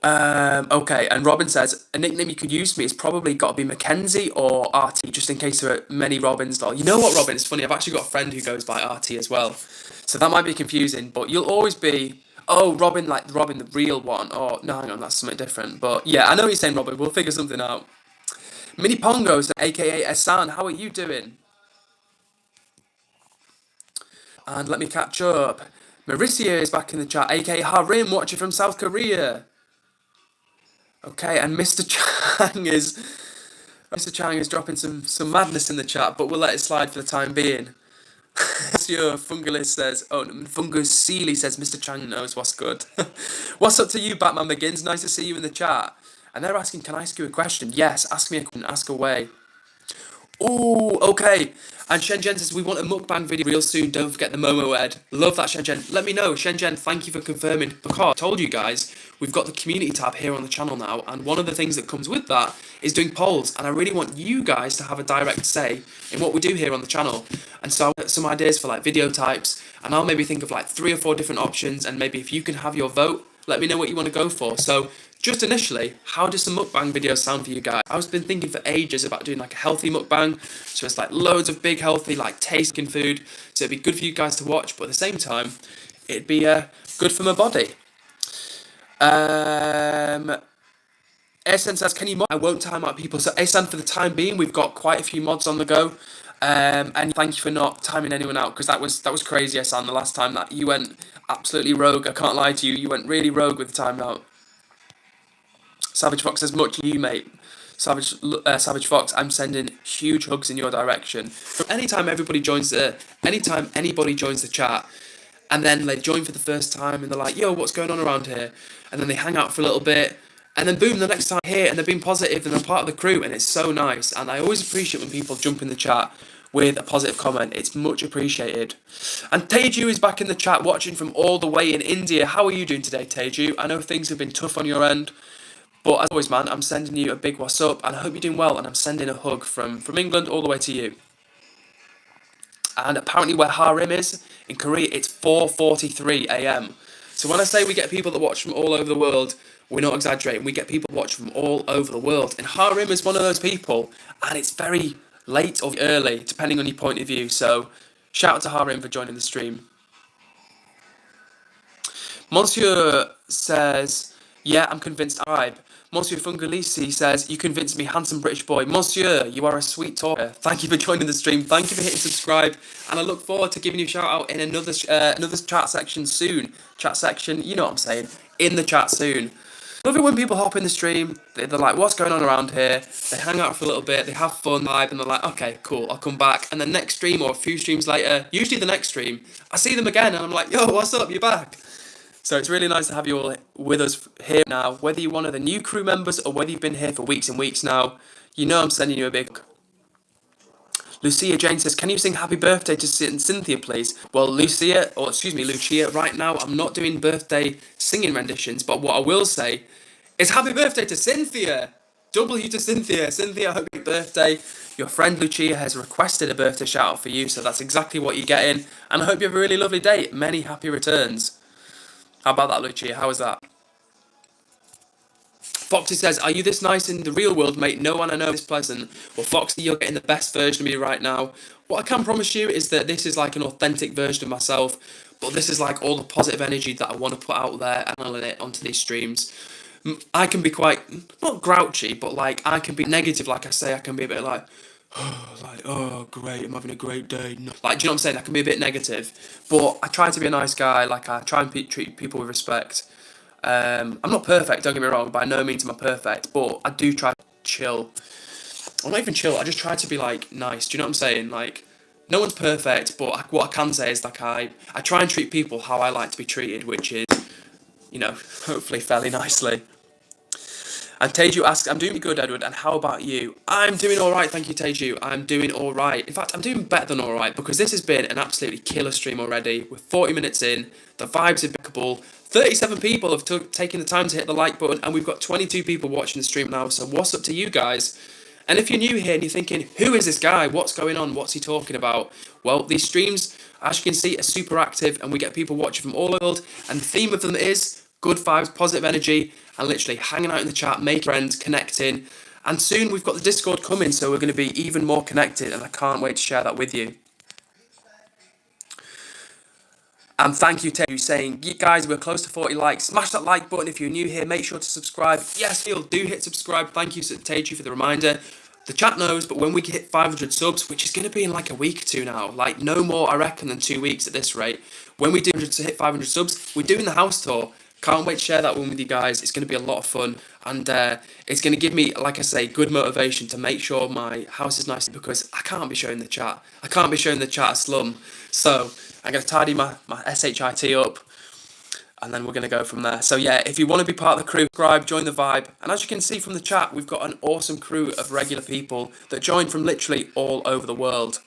Okay, and Robin says, a nickname you could use for me is probably got to be Mackenzie or RT, just in case there are many Robins. You know what, Robin? It's funny, I've actually got a friend who goes by RT as well. So that might be confusing, but you'll always be, oh, Robin, like Robin, the real one. Oh, no, hang on, that's something different. But yeah, I know what you're saying, Robin. We'll figure something out. Mini Pongos, aka Asan, how are you doing? And let me catch up. Mauricia is back in the chat, aka Harim, watching from South Korea. Okay, and Mr. Chang is dropping some madness in the chat, but we'll let it slide for the time being. Your Fungalist says, oh, Fungus Sealy says, Mr. Chang knows what's good. What's up to you, Batman Begins? Nice to see you in the chat. And they're asking, can I ask you a question? Yes, ask me a question, ask away. Oh, okay. And Shenzhen says, we want a mukbang video real soon. Don't forget the Momo Ed. Love that, Shenzhen. Let me know. Shenzhen, thank you for confirming. Because I told you guys, we've got the community tab here on the channel now. And one of the things that comes with that is doing polls. And I really want you guys to have a direct say in what we do here on the channel. And so I've got some ideas for like video types. And I'll maybe think of like 3 or 4 different options. And maybe if you can have your vote, let me know what you want to go for. So just initially, how does the mukbang video sound for you guys? I've been thinking for ages about doing like a healthy mukbang, so it's like loads of big healthy like tasting food, so it'd be good for you guys to watch, but at the same time, it'd be good for my body. Asen says, can you mod? I won't time out people. So Asen, for the time being, we've got quite a few mods on the go. And thank you for not timing anyone out, because that was crazy, Asen, the last time that you went absolutely rogue. I can't lie to you, you went really rogue with the timeout. Savage Fox says, much you, mate. Savage Fox, I'm sending huge hugs in your direction. Anytime anybody joins the chat, and then they join for the first time, and they're like, yo, what's going on around here? And then they hang out for a little bit, and then boom, the next time here, and they're being positive, and they're part of the crew, and it's so nice. And I always appreciate when people jump in the chat with a positive comment. It's much appreciated. And Teju is back in the chat, watching from all the way in India. How are you doing today, Teju? I know things have been tough on your end. But as always, man, I'm sending you a big what's up, and I hope you're doing well, and I'm sending a hug from England all the way to you. And apparently where Harim is, in Korea, it's 4:43 a.m. So when I say we get people that watch from all over the world, we're not exaggerating. We get people watch from all over the world. And Harim is one of those people, and it's very late or early, depending on your point of view. So shout out to Harim for joining the stream. Monsieur says, yeah, I'm convinced. Monsieur Fungalisi says, you convinced me, handsome British boy. Monsieur, you are a sweet talker. Thank you for joining the stream. Thank you for hitting subscribe. And I look forward to giving you a shout out in another chat section soon. Chat section, you know what I'm saying. In the chat soon. Love it when people hop in the stream. They're like, what's going on around here? They hang out for a little bit. They have fun, vibe, and they're like, okay, cool, I'll come back. And the next stream or a few streams later, usually the next stream, I see them again and I'm like, yo, what's up? You're back. So it's really nice to have you all with us here now. Whether you're one of the new crew members or whether you've been here for weeks and weeks now, you know I'm sending you a big... Lucia Jane says, can you sing happy birthday to Cynthia, please? Well, Lucia, right now I'm not doing birthday singing renditions, but what I will say is happy birthday to Cynthia! W to Cynthia. Cynthia, happy birthday. Your friend Lucia has requested a birthday shout out for you, so that's exactly what you're getting. And I hope you have a really lovely day. Many happy returns. How about that, Lucia? How was that? Foxy says, are you this nice in the real world, mate? No one I know is pleasant. Well, Foxy, you're getting the best version of me right now. What I can promise you is that this is like an authentic version of myself, but this is like all the positive energy that I want to put out there and I'll it onto these streams. I can be quite, not grouchy, but like I can be negative, like I say. I can be a bit like, oh, great, I'm having a great day. No. Like, do you know what I'm saying? I can be a bit negative, but I try to be a nice guy. Like, I try and treat people with respect. I'm not perfect, don't get me wrong. By no means am I perfect, but I do try to chill. I'm not even chill. I just try to be like nice. Do you know what I'm saying? Like, no one's perfect, but what I can say is like I try and treat people how I like to be treated, which is, you know, hopefully fairly nicely. And Teju asks, I'm doing good, Edward, and how about you? I'm doing alright, thank you, Teju. I'm doing alright. In fact, I'm doing better than alright, because this has been an absolutely killer stream already. We're 40 minutes in, the vibes are impeccable. 37 people have taken the time to hit the like button, and we've got 22 people watching the stream now, so what's up to you guys? And if you're new here and you're thinking, who is this guy? What's going on? What's he talking about? Well, these streams, as you can see, are super active, and we get people watching from all over the world, and the theme of them is good vibes, positive energy, and literally hanging out in the chat, making friends, connecting. And soon we've got the Discord coming, so we're going to be even more connected, and I can't wait to share that with you. And thank you, Teju, saying, guys, we're close to 40 likes. Smash that like button if you're new here. Make sure to subscribe. Yes, Phil, do hit subscribe. Thank you, Teju, for the reminder. The chat knows, but when we hit 500 subs, which is going to be in like a week or two now, like no more, I reckon, than 2 weeks at this rate. When we do hit 500 subs, we're doing the house tour. Can't wait to share that one with you guys. It's going to be a lot of fun, and it's going to give me, like I say, good motivation to make sure my house is nice, because I can't be showing the chat. I can't be showing the chat a slum. So I'm going to tidy my SHIT up, and then we're going to go from there. So yeah, if you want to be part of the crew, subscribe, join the vibe. And as you can see from the chat, we've got an awesome crew of regular people that join from literally all over the world.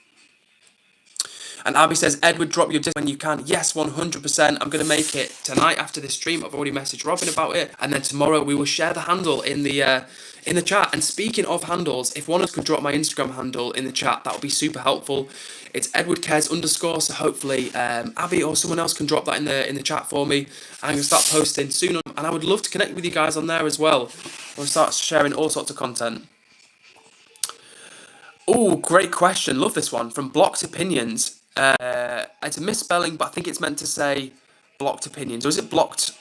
And Abby says, Edward, drop your disc when you can. Yes, 100%. I'm going to make it tonight after this stream. I've already messaged Robin about it. And then tomorrow we will share the handle in the chat. And speaking of handles, if one of us could drop my Instagram handle in the chat, that would be super helpful. It's EdwardCares _. So hopefully Abby or someone else can drop that in the chat for me. I'm going to start posting soon. And I would love to connect with you guys on there as well. We'll start sharing all sorts of content. Oh, great question. Love this one. From Blocked Opinions. It's a misspelling, but I think it's meant to say blocked opinions. Or is it blocked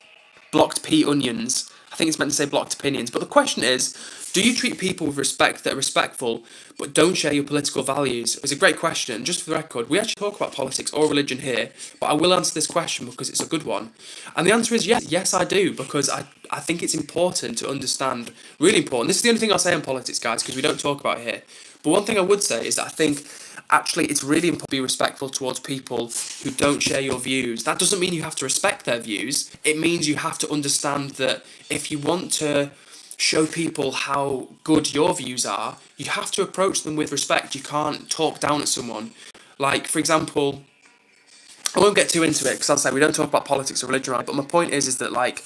pea onions? I think it's meant to say blocked opinions. But the question is, do you treat people with respect that are respectful, but don't share your political values? It's a great question. Just for the record, we actually talk about politics or religion here, but I will answer this question because it's a good one. And the answer is yes. Yes, I do, because I think it's important to understand, really important. This is the only thing I'll say on politics, guys, because we don't talk about it here. But one thing I would say is that I think actually it's really important to be respectful towards people who don't share your views. That doesn't mean you have to respect their views. It means you have to understand that if you want to show people how good your views are, you have to approach them with respect. You can't talk down at someone. Like, for example, I won't get too into it because I'll say we don't talk about politics or religion, right? But my point is that, like,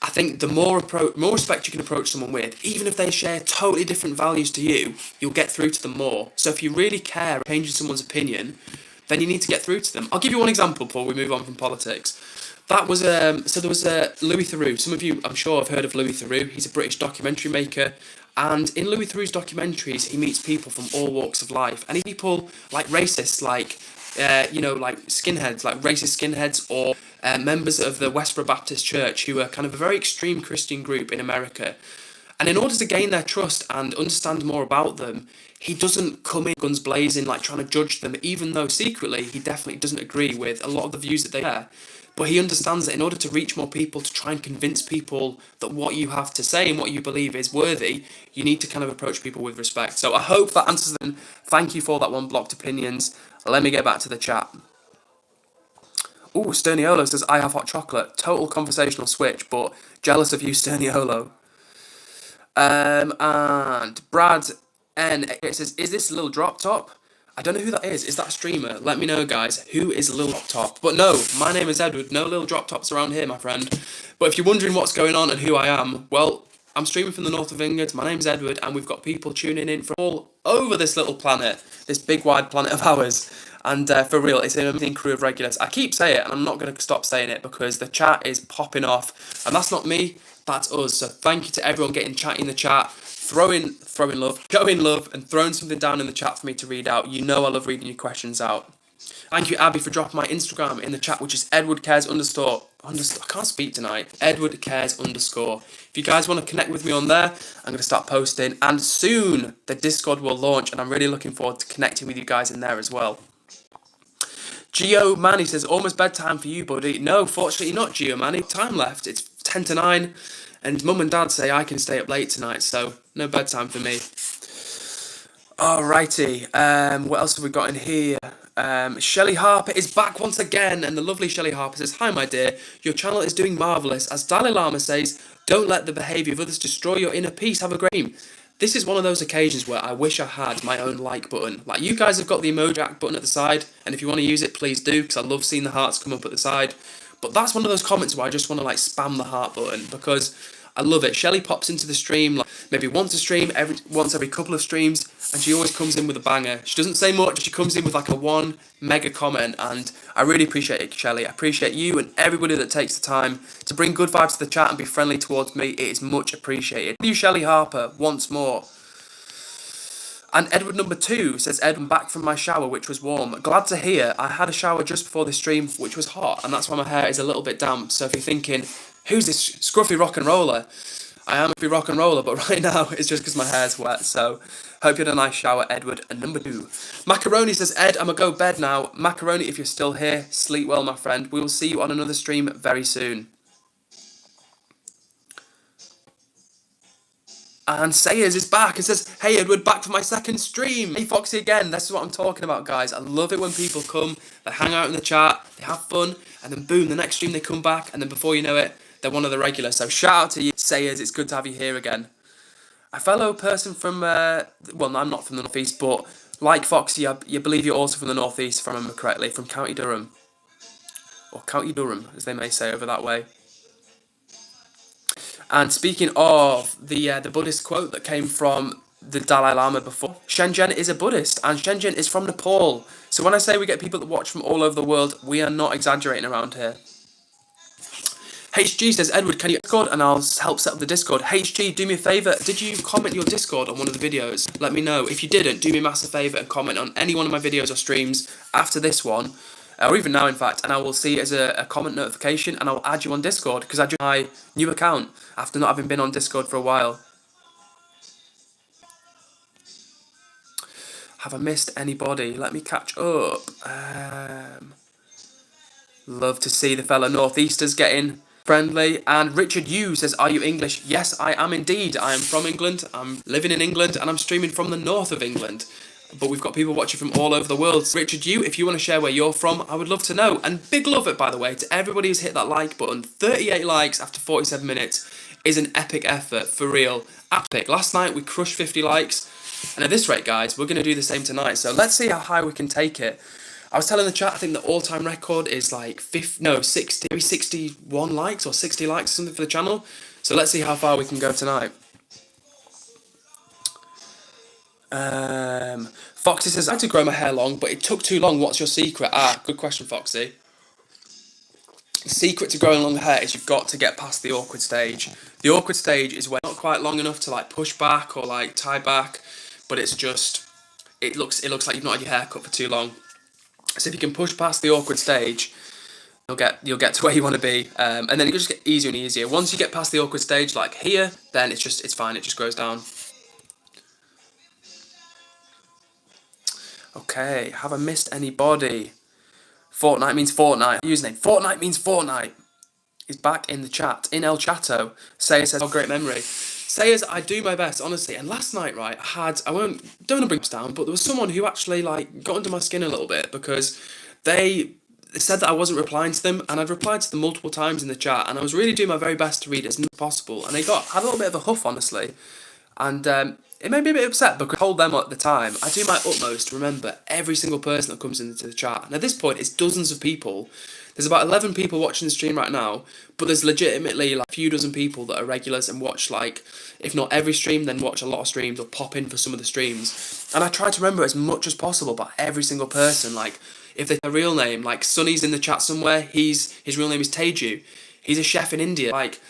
I think the more respect you can approach someone with, even if they share totally different values to you, you'll get through to them more. So if you really care about changing someone's opinion, then you need to get through to them. I'll give you one example before we move on from politics. That was so there was Louis Theroux. Some of you, I'm sure, have heard of Louis Theroux. He's a British documentary maker, and in Louis Theroux's documentaries, he meets people from all walks of life, and people like racists, like like skinheads, like racist skinheads, or members of the Westboro Baptist Church, who are kind of a very extreme Christian group in America. And in order to gain their trust and understand more about them, he doesn't come in guns blazing, like trying to judge them, even though secretly he definitely doesn't agree with a lot of the views that they share. But he understands that in order to reach more people, to try and convince people that what you have to say and what you believe is worthy, you need to kind of approach people with respect. So I hope that answers them. Thank you for that one, Blocked Opinions. Let me get back to the chat. Oh, Sterniolo says, I have hot chocolate. Total conversational switch, but jealous of you, Sterniolo. And Brad N says, is this Lil Drop Top? I don't know who that is. Is that a streamer? Let me know, guys. Who is Lil Drop Top? But no, my name is Edward. No Lil Drop Tops around here, my friend. But if you're wondering what's going on and who I am, well, I'm streaming from the north of England. My name's Edward, and we've got people tuning in from all over this little planet, this big wide planet of ours. And for real, it's an amazing crew of regulars. I keep saying it, and I'm not going to stop saying it because the chat is popping off. And that's not me, that's us. So thank you to everyone getting chatty in the chat, throwing love, going love, and throwing something down in the chat for me to read out. You know I love reading your questions out. Thank you, Abby, for dropping my Instagram in the chat, which is EdwardCares _ I can't speak tonight. EdwardCares _ If you guys want to connect with me on there, I'm going to start posting. And soon, the Discord will launch, and I'm really looking forward to connecting with you guys in there as well. Geo Manny says, almost bedtime for you, buddy. No, fortunately not, Geo Manny. Time left. It's 10 to 9, and Mum and Dad say I can stay up late tonight, so no bedtime for me. Alrighty, what else have we got in here? Shelley Harper is back once again, and the lovely Shelley Harper says, hi, my dear. Your channel is doing marvellous. As Dalai Lama says, don't let the behaviour of others destroy your inner peace. Have a great dream. This is one of those occasions where I wish I had my own like button. Like, you guys have got the emoji button at the side, and if you want to use it, please do, because I love seeing the hearts come up at the side. But that's one of those comments where I just want to, like, spam the heart button, because I love it. Shelley pops into the stream, like, maybe once a stream, once every couple of streams, and she always comes in with a banger. She doesn't say much, she comes in with, like, a one mega comment, and I really appreciate it, Shelley. I appreciate you and everybody that takes the time to bring good vibes to the chat and be friendly towards me. It is much appreciated. Thank you, Shelley Harper, once more. And Edward number 2 says, Ed, I'm back from my shower, which was warm. Glad to hear. I had a shower just before this stream, which was hot, and that's why my hair is a little bit damp. So if you're thinking, who's this scruffy rock and roller? I am a scruffy rock and roller, but right now it's just because my hair's wet. So hope you had a nice shower, Edward. And number 2. Macaroni says, Ed, I'm going to go bed now. Macaroni, if you're still here, sleep well, my friend. We will see you on another stream very soon. And Sayers is back and says, hey Edward, back for my second stream. Hey Foxy again, this is what I'm talking about, guys. I love it when people come, they hang out in the chat, they have fun, and then boom, the next stream they come back, and then before you know it, they're one of the regulars. So shout out to you, Sayers. It's good to have you here again. A fellow person from, well, no, I'm not from the northeast, but like Foxy, you believe you're also from the northeast, if I remember correctly, from County Durham, or County Durham, as they may say over that way. And speaking of the Buddhist quote that came from the Dalai Lama before, Shenzhen is a Buddhist, and Shenzhen is from Nepal. So when I say we get people that watch from all over the world, we are not exaggerating around here. HG says, Edward, can you Discord? And I'll help set up the Discord. HG, do me a favour. Did you comment your Discord on one of the videos? Let me know. If you didn't, do me a massive favour and comment on any one of my videos or streams after this one, or even now, in fact, and I will see it as a comment notification, and I'll add you on Discord, because I joined my new account after not having been on Discord for a while. Have I missed anybody? Let me catch up. Love to see the fellow Northeasters getting friendly. And Richard Yu says, are you English? Yes, I am indeed. I am from England. I'm living in England, and I'm streaming from the north of England. But we've got people watching from all over the world. Richard Yu, if you want to share where you're from, I would love to know. And big love it, by the way, to everybody who's hit that like button. 38 likes after 47 minutes is an epic effort, for real. Epic. Last night we crushed 50 likes. And at this rate, guys, we're going to do the same tonight. So let's see how high we can take it. I was telling the chat, I think the all-time record is like 61 likes or 60 likes or something for the channel. So let's see how far we can go tonight. Foxy says, I had to grow my hair long, but it took too long. What's your secret? Good question, Foxy. The secret to growing long hair is you've got to get past the awkward stage. The awkward stage is when it's not quite long enough to like push back or like tie back, but it's just, it looks like you've not had your hair cut for too long. So if you can push past the awkward stage, you'll get to where you want to be, and then it just get easier and easier. Once you get past the awkward stage, like here, then it's fine. It just grows down. Okay, have I missed anybody? Fortnite means Fortnite. Username Fortnite means Fortnite. He's back in the chat in El Chato. Sayers says, "Oh, great memory." Sayers, I do my best, honestly. And last night, right, don't want to bring this down, but there was someone who actually like got under my skin a little bit because they said that I wasn't replying to them, and I've replied to them multiple times in the chat, and I was really doing my very best to read as much as possible, and they had a little bit of a huff, honestly, and it made me a bit upset because I told them at the time, I do my utmost to remember every single person that comes into the chat, and at this point, it's dozens of people. There's about 11 people watching the stream right now, but there's legitimately like a few dozen people that are regulars and watch like, if not every stream, then watch a lot of streams or pop in for some of the streams. And I try to remember as much as possible about every single person. Like, if they have a real name, like Sonny's in the chat somewhere, his real name is Teju. He's a chef in India. Like,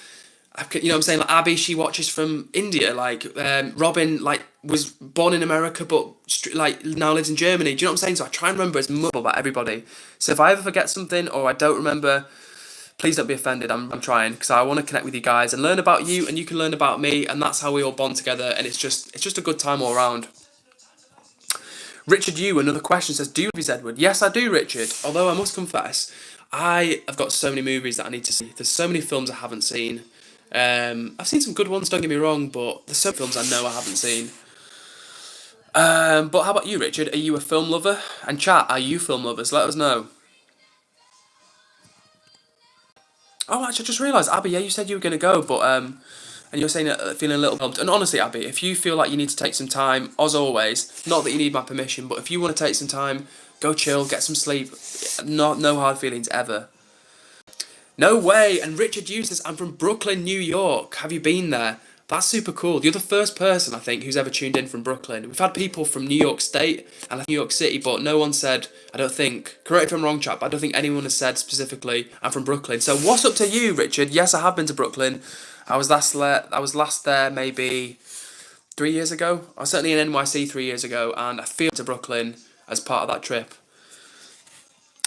you know what I'm saying? Like Abby, she watches from India. Like Robin, like was born in America but like now lives in Germany. Do you know what I'm saying? So I try and remember as much about everybody. So if I ever forget something or I don't remember, please don't be offended. I'm trying because I want to connect with you guys and learn about you, and you can learn about me, and that's how we all bond together. And it's just a good time all around. Richard Yu, another question, says, do you love Edward? Yes, I do, Richard. Although I must confess, I've got so many movies that I need to see. There's so many films I haven't seen. I've seen some good ones, don't get me wrong, but there's some films I know I haven't seen. But how about you, Richard? Are you a film lover? And chat, are you film lovers? Let us know. Oh, actually, I just realised, Abby, yeah, you said you were going to go, but and you're saying feeling a little bummed. And honestly, Abby, if you feel like you need to take some time, as always, not that you need my permission, but if you want to take some time, go chill, get some sleep. No hard feelings ever. No way! And Richard Yu says, I'm from Brooklyn, New York. Have you been there? That's super cool. You're the first person, I think, who's ever tuned in from Brooklyn. We've had people from New York State and New York City, but no one said, I don't think, correct if I'm wrong, chap, but I don't think anyone has said specifically, I'm from Brooklyn. So what's up to you, Richard? Yes, I have been to Brooklyn. I was last there maybe 3 years ago. I was certainly in NYC 3 years ago, and I feel to Brooklyn as part of that trip.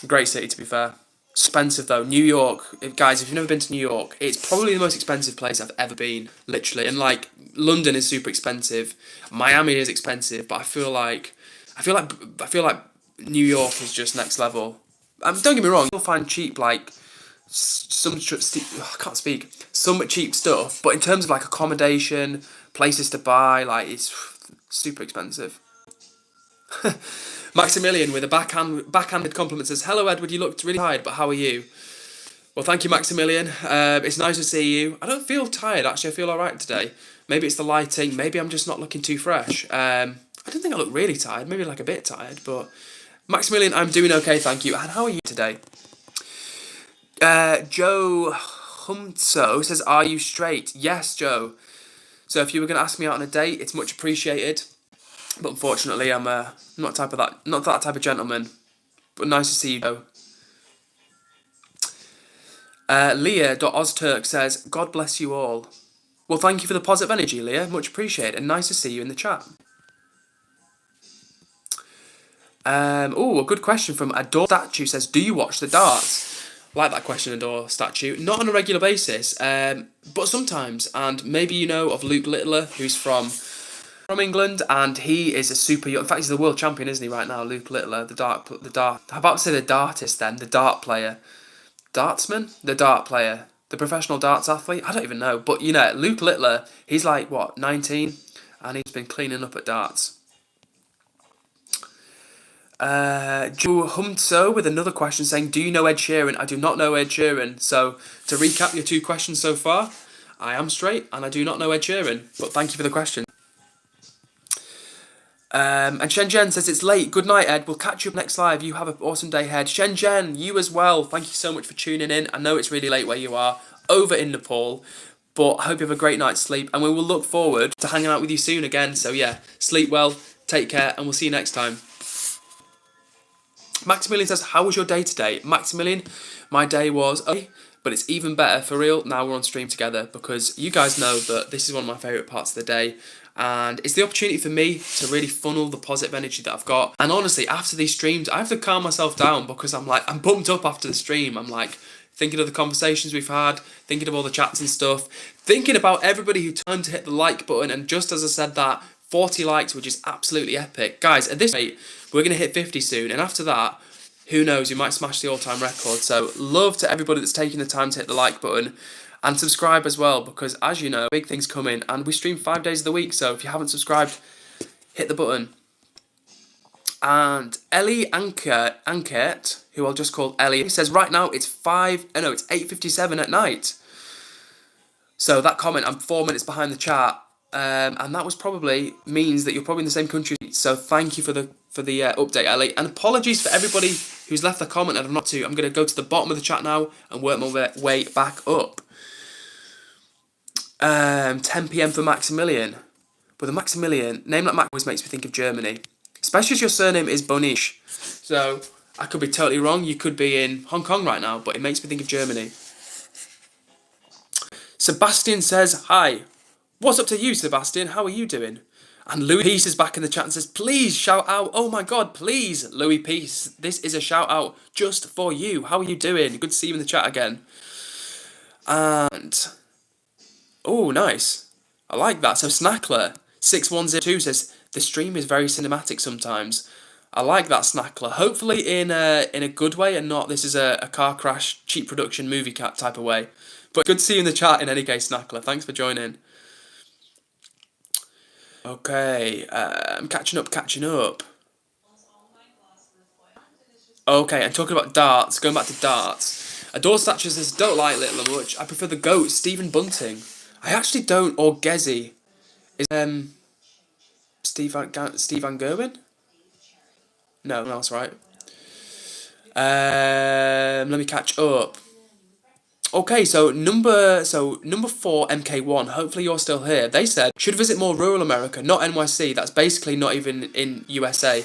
Great city, to be fair. Expensive though. New York, guys, if you've never been to New York, it's probably the most expensive place I've ever been, literally. And like London is super expensive, Miami is expensive, but I feel like New York is just next level. Don't get me wrong, you'll find cheap like some cheap stuff, but in terms of like accommodation, places to buy, like it's super expensive. Maximilian with a backhanded compliment says, "Hello Edward, you looked really tired, but how are you?" Well, thank you, Maximilian. It's nice to see you. I don't feel tired, actually. I feel alright today. Maybe it's the lighting. Maybe I'm just not looking too fresh. I don't think I look really tired. Maybe like a bit tired. But Maximilian, I'm doing okay, thank you. And how are you today? Joe Humso says, "Are you straight?" Yes, Joe. So if you were going to ask me out on a date, it's much appreciated. But unfortunately, I'm not that type of gentleman. But nice to see you, Joe. Leah.ozturk says, "God bless you all." Well, thank you for the positive energy, Leah. Much appreciated. And nice to see you in the chat. A good question from Adore Statue says, "Do you watch the darts?" Like that question, Adore Statue. Not on a regular basis, but sometimes. And maybe you know of Luke Littler, who's from England, and he is a super young. In fact, he's the world champion, isn't he, right now? Luke Littler, the dart. How about to say the dartist then? The dart player. Dartsman? The dart player. The professional darts athlete? I don't even know. But, you know, Luke Littler, he's like, what, 19? And he's been cleaning up at darts. Joe Humso with another question saying, "Do you know Ed Sheeran?" I do not know Ed Sheeran. So, to recap your 2 questions so far, I am straight and I do not know Ed Sheeran. But thank you for the question. And Shenzhen says, "It's late. Good night, Ed. We'll catch you up next live. You have an awesome day ahead." Shenzhen, you as well. Thank you so much for tuning in. I know it's really late where you are, over in Nepal, but I hope you have a great night's sleep, and we will look forward to hanging out with you soon again. So yeah, sleep well, take care, and we'll see you next time. Maximilian says, "How was your day today?" Maximilian, my day was okay, but it's even better for real now we're on stream together, because you guys know that this is one of my favourite parts of the day. And it's the opportunity for me to really funnel the positive energy that I've got. And honestly, after these streams, I have to calm myself down, because I'm pumped up after the stream. I'm like thinking of the conversations we've had, thinking of all the chats and stuff, thinking about everybody who turned to hit the like button. And just as I said that, 40 likes, which is absolutely epic. Guys, at this rate, we're going to hit 50 soon. And after that, who knows, we might smash the all-time record. So love to everybody that's taking the time to hit the like button. And subscribe as well, because as you know, big things coming, and we stream 5 days of the week, so if you haven't subscribed, hit the button. And Ellie Ankert, who I'll just call Ellie, says right now it's 8:57 at night. So that comment, I'm 4 minutes behind the chat, and that means that you're probably in the same country. So thank you for the update, Ellie, and apologies for everybody who's left a comment and I'm not to. I'm going to go to the bottom of the chat now and work my way back up. 10 PM for Maximilian. But the Maximilian, name like Max always makes me think of Germany. Especially as your surname is Bonish. So, I could be totally wrong. You could be in Hong Kong right now, but it makes me think of Germany. Sebastian says, "Hi. What's up to you, Sebastian? How are you doing?" And Louis Peace is back in the chat and says, "Please shout out." Oh my god, please, Louis Peace. This is a shout out just for you. How are you doing? Good to see you in the chat again. And... oh, nice. I like that. So Snackler 6102 says, "The stream is very cinematic sometimes." I like that, Snackler. Hopefully in a good way, and not this is a car crash, cheap production movie cat type of way. But good to see you in the chat in any case, Snackler. Thanks for joining. Okay, I'm catching up. Okay, and talking about darts, going back to darts. Adore Statue says, "Don't like Littler much. I prefer the GOAT, Stephen Bunting." I actually don't, or Gezi. Is Steve Van Gerwen? No, that's right. Let me catch up. Okay, so number 4 MK1. Hopefully you're still here. They said should visit more rural America, not NYC. That's basically not even in USA.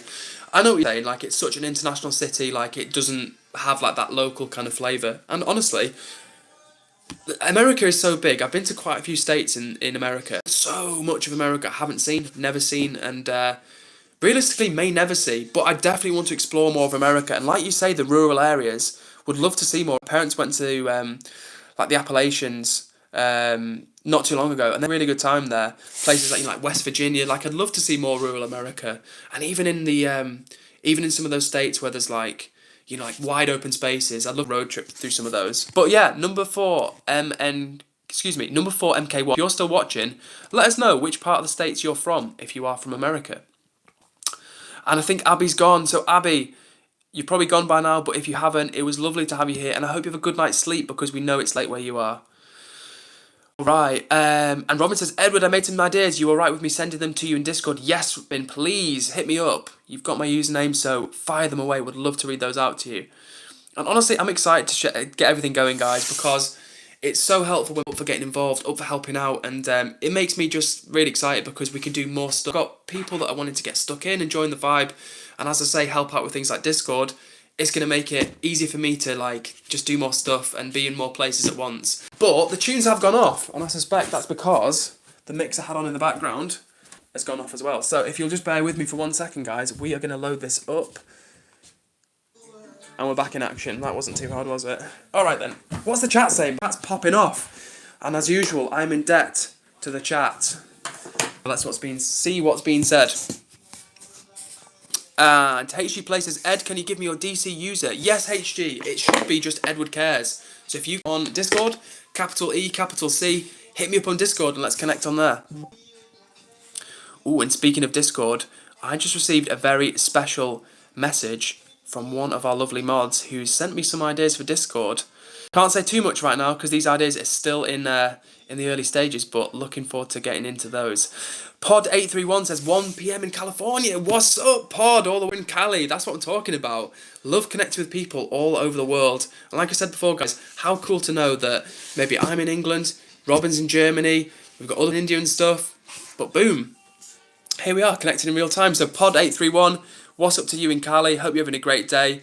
I know what you're saying. Like, it's such an international city. Like, it doesn't have like that local kind of flavour. And honestly, America is so big. I've been to quite a few states in America. So much of America I haven't seen, never seen, and realistically may never see. But I definitely want to explore more of America. And like you say, the rural areas, would love to see more. Parents went to like the Appalachians not too long ago, and they had a really good time there. Places like like West Virginia. Like, I'd love to see more rural America, and even in some of those states where there's like, like wide open spaces. I'd love a road trip through some of those. But yeah, number 4 MK1. If you're still watching, let us know which part of the States you're from, if you are from America. And I think Abby's gone. So Abby, you've probably gone by now, but if you haven't, it was lovely to have you here, and I hope you have a good night's sleep because we know it's late where you are. Right, and Robin says, Edward, I made some ideas. You all right with me sending them to you in Discord? Yes, Robin, please hit me up. You've got my username, so fire them away. Would love to read those out to you. And honestly, I'm excited to get everything going, guys, because it's so helpful when we're up for getting involved, up for helping out, and it makes me just really excited because we can do more stuff. I've got people that are wanting to get stuck in and join the vibe, and as I say, help out with things like Discord. It's going to make it easier for me to like just do more stuff and be in more places at once. But the tunes have gone off, and I suspect that's because the mix I had on in the background has gone off as well. So if you'll just bear with me for 1 second, guys, we are going to load this up. And we're back in action. That wasn't too hard, was it? Alright then. What's the chat saying? That's popping off. And as usual, I'm in debt to the chat. Let's see what's being said. And HG Play says, Ed, can you give me your DC user? Yes, HG. It should be just EdwardCares. So if you on Discord, capital E, capital C, hit me up on Discord and let's connect on there. Ooh, and speaking of Discord, I just received a very special message from one of our lovely mods who sent me some ideas for Discord. Can't say too much right now because these ideas are still in the early stages, but looking forward to getting into those. Pod831 says 1 PM in California. What's up, Pod? All the way in Cali. That's what I'm talking about. Love connecting with people all over the world. And like I said before, guys, how cool to know that maybe I'm in England, Robin's in Germany, we've got other Indian stuff, but boom, here we are connected in real time. So Pod831, what's up to you in Cali? Hope you're having a great day.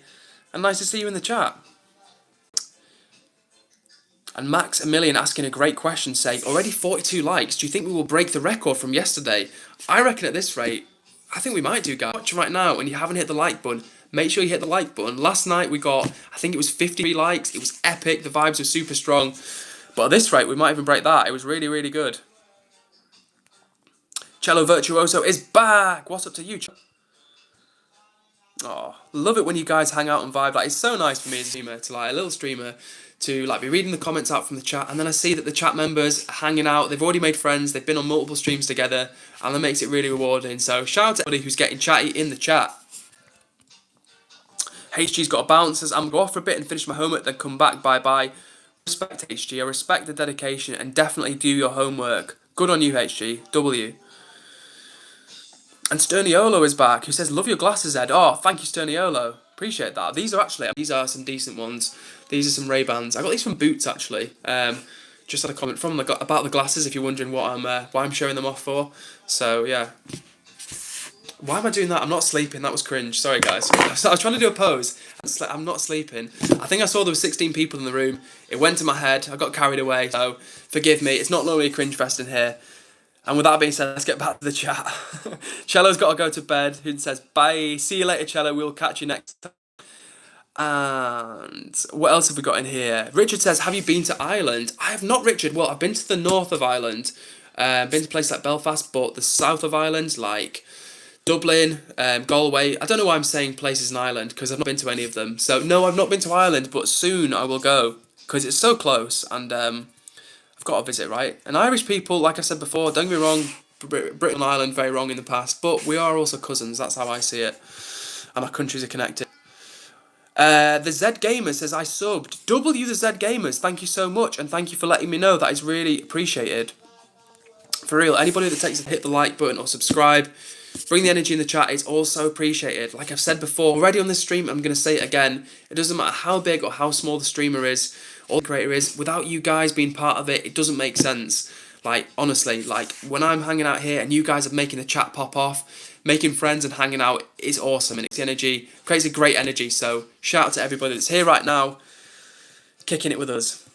And nice to see you in the chat. And Max a Million asking a great question saying, already 42 likes. Do you think we will break the record from yesterday? I reckon at this rate, I think we might do, guys. Watch right now and you haven't hit the like button, make sure you hit the like button. Last night we got, I think it was 53 likes. It was epic. The vibes were super strong. But at this rate, we might even break that. It was really, really good. Cello Virtuoso is back. What's up to you, Oh, love it when you guys hang out and vibe. Like, it's so nice for me as a streamer, to like a little streamer, to like be reading the comments out from the chat, and then I see that the chat members are hanging out, they've already made friends, they've been on multiple streams together, and that makes it really rewarding. So shout out to everybody who's getting chatty in the chat. HG's got a bounce, says I'm going to go off for a bit and finish my homework, then come back, bye-bye. Respect HG, I respect the dedication, and definitely do your homework. Good on you, HG, W. And Sterniolo is back, who says, love your glasses, Ed. Oh, thank you, Sterniolo. Appreciate that. These are some decent ones. These are some Ray-Bans. I got these from Boots, actually. Just had a comment from them about the glasses, if you're wondering what why I'm showing them off for. So, yeah. Why am I doing that? I'm not sleeping. That was cringe. Sorry, guys. I was trying to do a pose. I'm not sleeping. I think I saw there were 16 people in the room. It went to my head. I got carried away. So, forgive me. It's not normally a cringe fest in here. And with that being said, let's get back to the chat. Cello's got to go to bed. Who says, bye. See you later, Cello. We'll catch you next time. And what else have we got in here? Richard says, have you been to Ireland? I have not, Richard. Well, I've been to the north of Ireland. Been to places like Belfast, but the south of Ireland, like Dublin, Galway. I don't know why I'm saying places in Ireland, because I've not been to any of them. So, no, I've not been to Ireland, but soon I will go, because it's so close, and I've got to visit, right? And Irish people, like I said before, don't get me wrong, Britain and Ireland, very wrong in the past, but we are also cousins, that's how I see it. And our countries are connected. The Z Gamer says, I subbed. W the Z Gamers, thank you so much, and thank you for letting me know. That is really appreciated. For real, anybody that takes to hit the like button or subscribe, bring the energy in the chat, it's also appreciated. Like I've said before, already on this stream, I'm going to say it again, it doesn't matter how big or how small the streamer is, or the creator is, without you guys being part of it, it doesn't make sense. Like, honestly, like, when I'm hanging out here and you guys are making the chat pop off, making friends and hanging out is awesome, and it's the energy, creates a great energy, so shout out to everybody that's here right now, kicking it with us.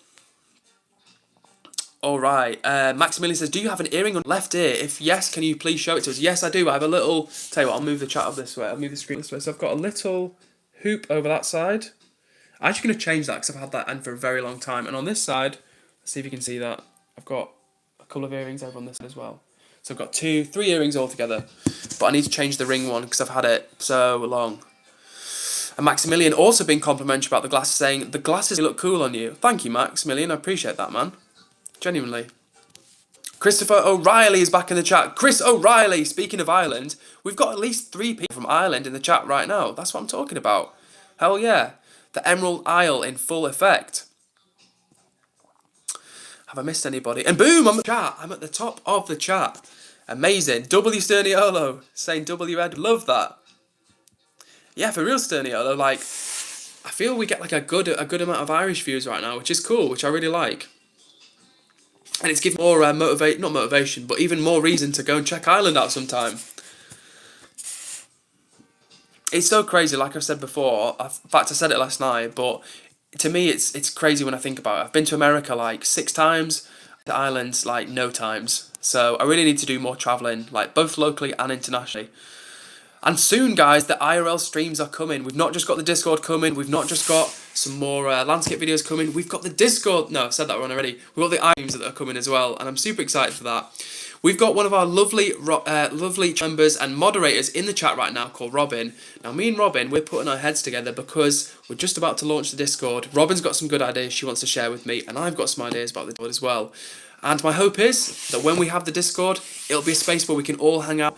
Alright, Maximilian says, do you have an earring on left ear? If yes, can you please show it to us? Yes, I do. I have a little, tell you what, I'll move the chat up this way, I'll move the screen this way, so I've got a little hoop over that side. I'm actually going to change that because I've had that on for a very long time, and on this side, let's see if you can see that, I've got a couple of earrings over on this side as well. So I've got 3 earrings altogether, but I need to change the ring one because I've had it so long. And Maximilian also being complimentary about the glasses, saying, the glasses look cool on you. Thank you, Maximilian, I appreciate that, man. Genuinely. Christopher O'Reilly is back in the chat. Chris O'Reilly, speaking of Ireland, we've got at least 3 people from Ireland in the chat right now. That's what I'm talking about. Hell yeah. The Emerald Isle in full effect. Have I missed anybody? And boom, I'm at the chat. I'm at the top of the chat. Amazing. W Sterniolo saying W Ed. Love that. Yeah, for real, Sterniolo. Like, I feel we get like a good amount of Irish views right now, which is cool, which I really like. And it's given more not motivation, but even more reason to go and check Ireland out sometime. It's so crazy, like I've said before. In fact, I said it last night, but to me, it's crazy when I think about it. I've been to America like 6 times, to Ireland like no times. So I really need to do more travelling, like both locally and internationally. And soon, guys, the IRL streams are coming. We've not just got the Discord coming. We've not just got some more landscape videos coming. We've got the Discord. No, I've said that one already. We've got the iTunes that are coming as well, and I'm super excited for that. We've got one of our lovely members and moderators in the chat right now called Robin. Now, me and Robin, we're putting our heads together because we're just about to launch the Discord. Robin's got some good ideas she wants to share with me, and I've got some ideas about the Discord as well. And my hope is that when we have the Discord, it'll be a space where we can all hang out.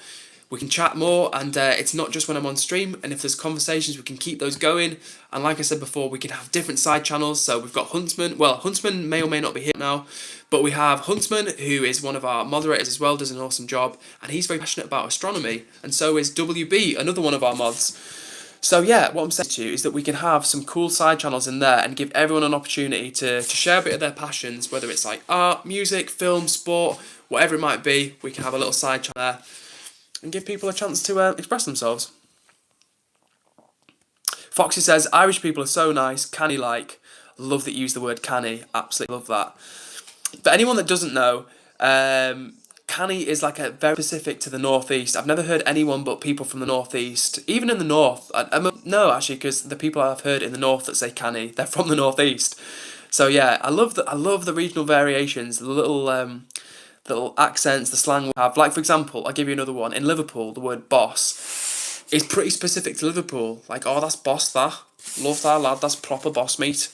We can chat more, and it's not just when I'm on stream, and if there's conversations, we can keep those going. And like I said before, we can have different side channels. So we've got Huntsman. Well, Huntsman may or may not be here now, but we have Huntsman, who is one of our moderators as well, does an awesome job, and he's very passionate about astronomy, and so is WB, another one of our mods. So yeah, what I'm saying to you is that we can have some cool side channels in there and give everyone an opportunity to share a bit of their passions, whether it's like art, music, film, sport, whatever it might be. We can have a little side channel there and give people a chance to express themselves. Foxy says, Irish people are so nice, canny-like. Love that you use the word canny, absolutely love that. For anyone that doesn't know, canny is like a very specific to the northeast. I've never heard anyone but people from the northeast, even in the north. No, actually, because the people I've heard in the north that say canny, they're from the northeast. So yeah, I love the regional variations, the little accents, the slang we have. Like, for example, I'll give you another one. In Liverpool, the word boss is pretty specific to Liverpool. Like, oh, that's boss, that. Love that, lad, that's proper boss meat.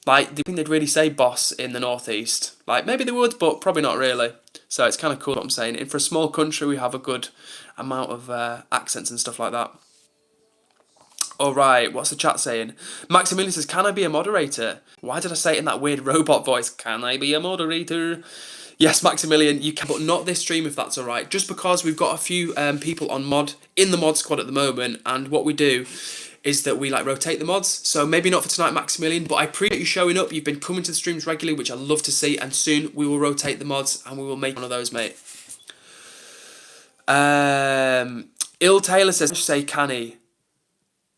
Like, do you think they'd really say boss in the northeast? Like, maybe they would, but probably not really. So it's kind of cool what I'm saying. And for a small country, we have a good amount of accents and stuff like that. Alright, what's the chat saying? Maximilian says, can I be a moderator? Why did I say it in that weird robot voice? Can I be a moderator? Yes, Maximilian, you can, but not this stream if that's alright. Just because we've got a few people in the mod squad at the moment, and what we do is that we like rotate the mods. So maybe not for tonight, Maximilian, but I appreciate you showing up. You've been coming to the streams regularly, which I love to see, and soon we will rotate the mods and we will make one of those, mate. Ill Taylor says, say canny.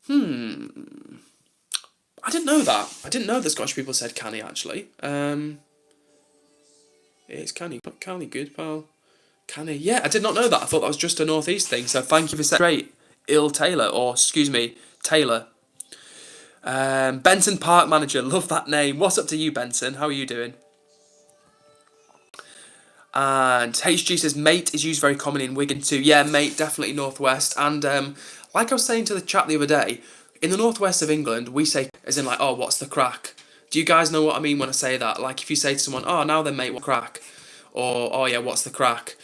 I didn't know that. I didn't know that Scottish people said canny, actually. It's canny. Canny good, pal. Canny. Yeah, I did not know that. I thought that was just a northeast thing. So thank you for saying straight. Ill Taylor, or excuse me, Taylor. Benton Park Manager. Love that name. What's up to you, Benton? How are you doing? And HG says mate is used very commonly in Wigan too. Yeah, mate, definitely northwest. And like I was saying to the chat the other day, in the northwest of England, we say, as in like, oh, what's the crack? Do you guys know what I mean when I say that? Like if you say to someone, oh, now then mate, what crack? Or, oh yeah, what's the crack?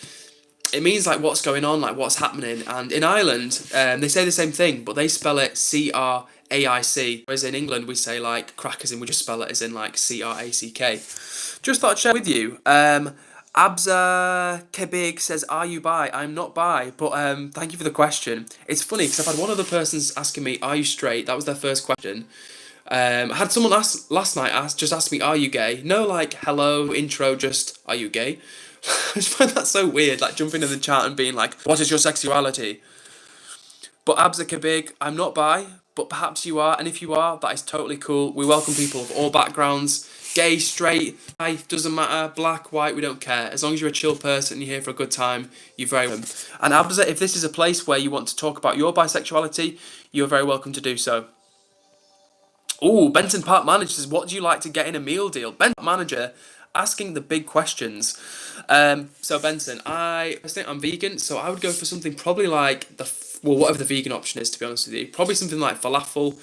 It means like what's going on, like what's happening. And in Ireland, they say the same thing, but they spell it C-R-A-I-C. Whereas in England, we say like crack as in, we just spell it as in like C-R-A-C-K. Just thought I'd share with you. Abza Kebig says, are you bi? I'm not bi, but thank you for the question. It's funny because I've had one other person asking me, are you straight? That was their first question. I had someone last night just ask me, are you gay? No, like, hello, intro, just, are you gay? I just find that so weird, like jumping in the chat and being like, what is your sexuality? But Abza Kebig, I'm not bi, but perhaps you are, and if you are, that is totally cool. We welcome people of all backgrounds. Gay, straight, bi, doesn't matter, black, white, we don't care. As long as you're a chill person and you're here for a good time, you're very welcome. And Abza, if this is a place where you want to talk about your bisexuality, you're very welcome to do so. Ooh, Benton Park Manager says, what do you like to get in a meal deal? Benton Manager asking the big questions. So Benton, I think I'm vegan, so I would go for something probably like whatever the vegan option is, to be honest with you. Probably something like falafel.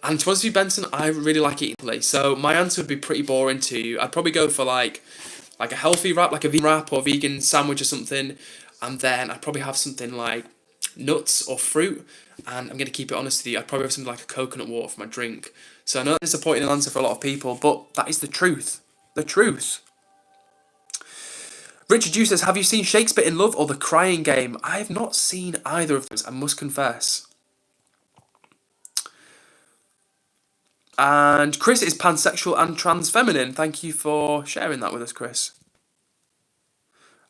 And to be honest with you, Benson, I really like eating Italy. So my answer would be pretty boring to you. I'd probably go for like like a healthy wrap, like a vegan wrap or vegan sandwich or something, and then I'd probably have something like nuts or fruit, and I'm going to keep it honest with you, I'd probably have something like a coconut water for my drink. So I know that's a disappointing answer for a lot of people, but that is the truth. The truth. Richard Hughes says, have you seen Shakespeare in Love or The Crying Game? I have not seen either of those, I must confess. And Chris is pansexual and trans feminine. Thank you for sharing that with us, Chris.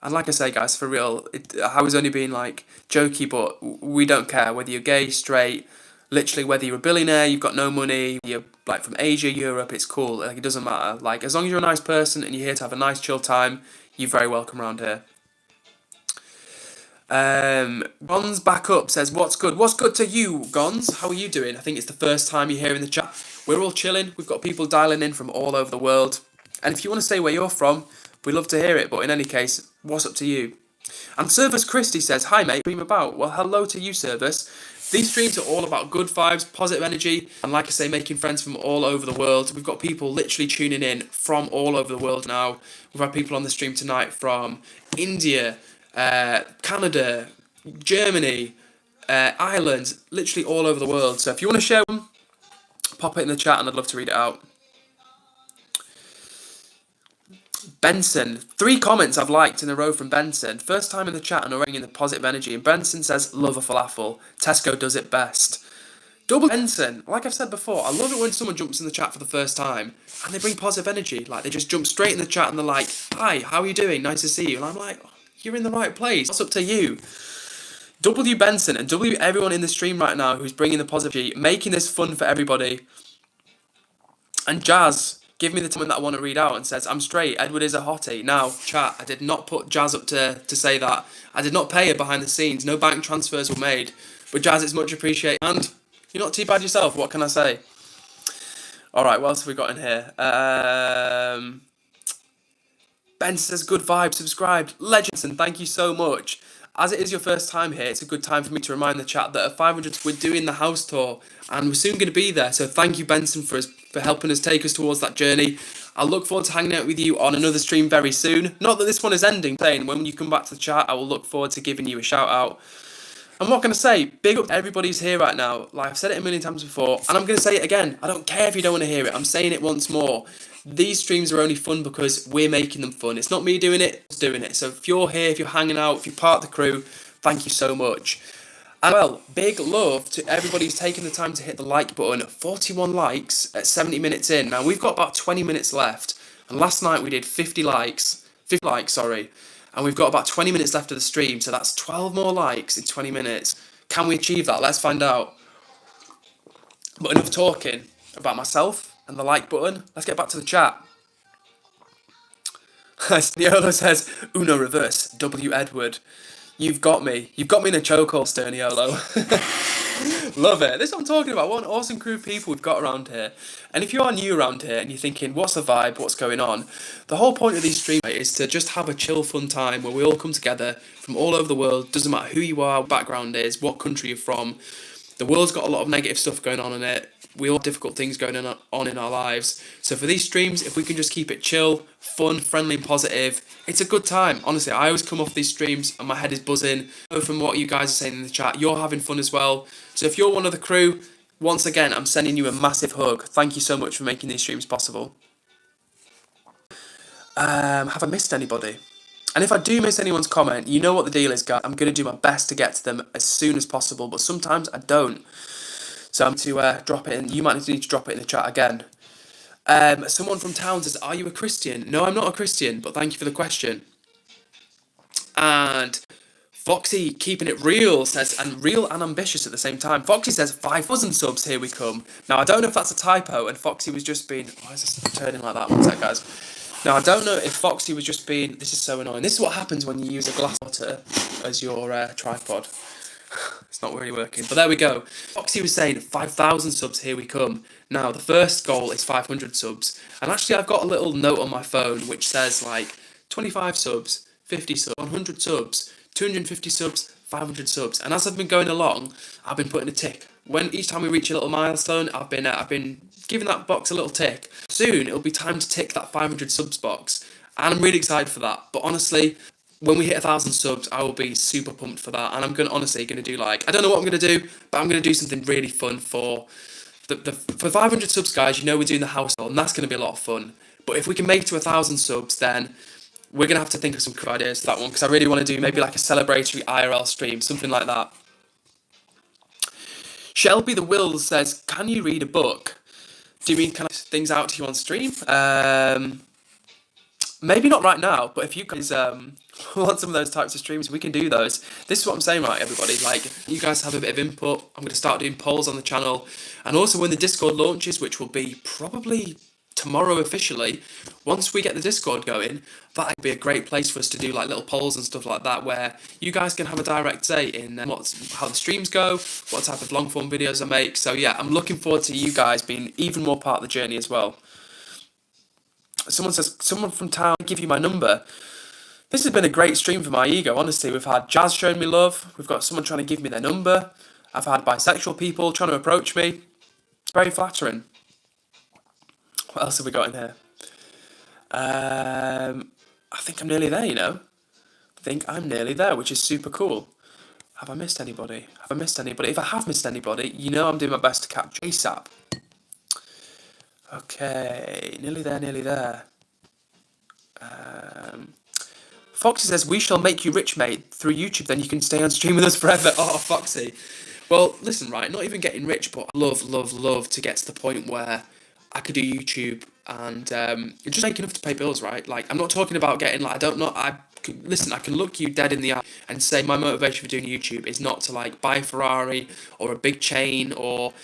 And like I say, guys, for real, I was only being like jokey, but we don't care whether you're gay, straight, literally whether you're a billionaire, you've got no money, you're like from Asia, Europe, it's cool. Like, it doesn't matter. Like, as long as you're a nice person and you're here to have a nice chill time, you're very welcome around here. Gons back up says, what's good? What's good to you, Gons? How are you doing? I think it's the first time you're here in the chat. We're all chilling. We've got people dialing in from all over the world. And if you want to say where you're from, we'd love to hear it. But in any case, what's up to you? And Service Christie says, hi mate, stream about. Well, hello to you, Service. These streams are all about good vibes, positive energy, and like I say, making friends from all over the world. We've got people literally tuning in from all over the world now. We've had people on the stream tonight from India, Canada, Germany, Ireland, literally all over the world. So if you want to share one, pop it in the chat and I'd love to read it out. Benson, 3 comments I've liked in a row from Benson. First time in the chat and already in the positive energy. And Benson says, love a falafel. Tesco does it best. Double Benson, like I've said before, I love it when someone jumps in the chat for the first time and they bring positive energy. Like, they just jump straight in the chat and they're like, hi, how are you doing? Nice to see you. And I'm like, you're in the right place. What's up to you? W Benson and W everyone in the stream right now who's bringing the positivity, making this fun for everybody. And Jazz, give me the comment that I want to read out, and says, I'm straight, Edward is a hottie. Now, chat, I did not put Jazz up to say that. I did not pay her behind the scenes. No bank transfers were made. But Jazz, it's much appreciated. And you're not too bad yourself. What can I say? All right, what else have we got in here? Ben says, good vibe, subscribed. Legendson, thank you so much. As it is your first time here, it's a good time for me to remind the chat that at 500 we're doing the house tour and we're soon going to be there. So thank you, Benson, for helping us take us towards that journey. I look forward to hanging out with you on another stream very soon. Not that this one is ending, saying when you come back to the chat, I will look forward to giving you a shout out. I'm not going to say big up to everybody's here right now. Like I've said it a million times before, and I'm going to say it again. I don't care if you don't want to hear it. I'm saying it once more. These streams are only fun because we're making them fun. It's not me doing it, it's doing it. So if you're here, if you're hanging out, if you're part of the crew, thank you so much. And well, big love to everybody who's taken the time to hit the like button. 41 likes at 70 minutes in. Now we've got about 20 minutes left. And last night we did 50 likes, and we've got about 20 minutes left of the stream. So that's 12 more likes in 20 minutes. Can we achieve that? Let's find out. But enough talking about myself and the like button. Let's get back to the chat. Steniolo says, Uno reverse, W Edward. You've got me. You've got me in a chokehold, Sterniolo. Love it. This is what I'm talking about. What an awesome crew of people we've got around here. And if you are new around here and you're thinking, what's the vibe, what's going on? The whole point of these streams is to just have a chill, fun time where we all come together from all over the world. Doesn't matter who you are, what background is, what country you're from. The world's got a lot of negative stuff going on in it. We all have difficult things going on in our lives. So for these streams, if we can just keep it chill, fun, friendly and positive, it's a good time. Honestly, I always come off these streams and my head is buzzing. From what you guys are saying in the chat, you're having fun as well. So if you're one of the crew, once again, I'm sending you a massive hug. Thank you so much for making these streams possible. Have I missed anybody? And if I do miss anyone's comment, you know what the deal is, guys. I'm going to do my best to get to them as soon as possible, but sometimes I don't. So I'm to drop it in. You might need to drop it in the chat again. Someone from town says, are you a Christian? No, I'm not a Christian, but thank you for the question. And Foxy, keeping it real, says, and real and ambitious at the same time. Foxy says, 5,000 subs, here we come. Now, I don't know if that's a typo, and Foxy was just being... Why is this turning like that? One sec, guys. Now, I don't know if Foxy was just being... This is so annoying. This is what happens when you use a glass water as your tripod. It's not really working, but there we go. Foxy was saying 5,000 subs, here we come. Now, the first goal is 500 subs. And actually, I've got a little note on my phone which says, like, 25 subs, 50 subs, 100 subs, 250 subs, 500 subs. And as I've been going along, I've been putting a tick. Each time we reach a little milestone, I've been giving that box a little tick. Soon, it'll be time to tick that 500 subs box. And I'm really excited for that. But honestly, when we hit 1,000 subs, I will be super pumped for that. And I'm gonna do like, I don't know what I'm gonna do, but I'm gonna do something really fun for for 500 subs, guys. You know we're doing the house tour, and that's gonna be a lot of fun. But if we can make it to 1,000 subs, then we're gonna have to think of some creative ideas for that one, because I really want to do maybe like a celebratory IRL stream, something like that. Shelby the Wills says, "Can you read a book? Do you mean kind of things out to you on stream?" Maybe not right now, but if you guys want some of those types of streams, we can do those. This is what I'm saying, right, everybody? Like, you guys have a bit of input. I'm going to start doing polls on the channel, and also when the Discord launches, which will be probably tomorrow officially. Once we get the Discord going, that would be a great place for us to do like little polls and stuff like that, where you guys can have a direct say in how the streams go, what type of long form videos I make. So yeah, I'm looking forward to you guys being even more part of the journey as well. Someone says, "Someone from town, give you my number." This has been a great stream for my ego, honestly. We've had Jazz showing me love. We've got someone trying to give me their number. I've had bisexual people trying to approach me. It's very flattering. What else have we got in here? I think I'm nearly there, you know. I think I'm nearly there, which is super cool. Have I missed anybody? Have I missed anybody? If I have missed anybody, you know I'm doing my best to capture ASAP. Okay, nearly there, nearly there. Foxy says, "We shall make you rich, mate, through YouTube, then you can stay on stream with us forever." Oh, Foxy. Well, listen, right, not even getting rich, but I love to get to the point where I could do YouTube and just make enough to pay bills, right? Like, I'm not talking about getting, like, listen, I can look you dead in the eye and say my motivation for doing YouTube is not to, like, buy a Ferrari or a big chain or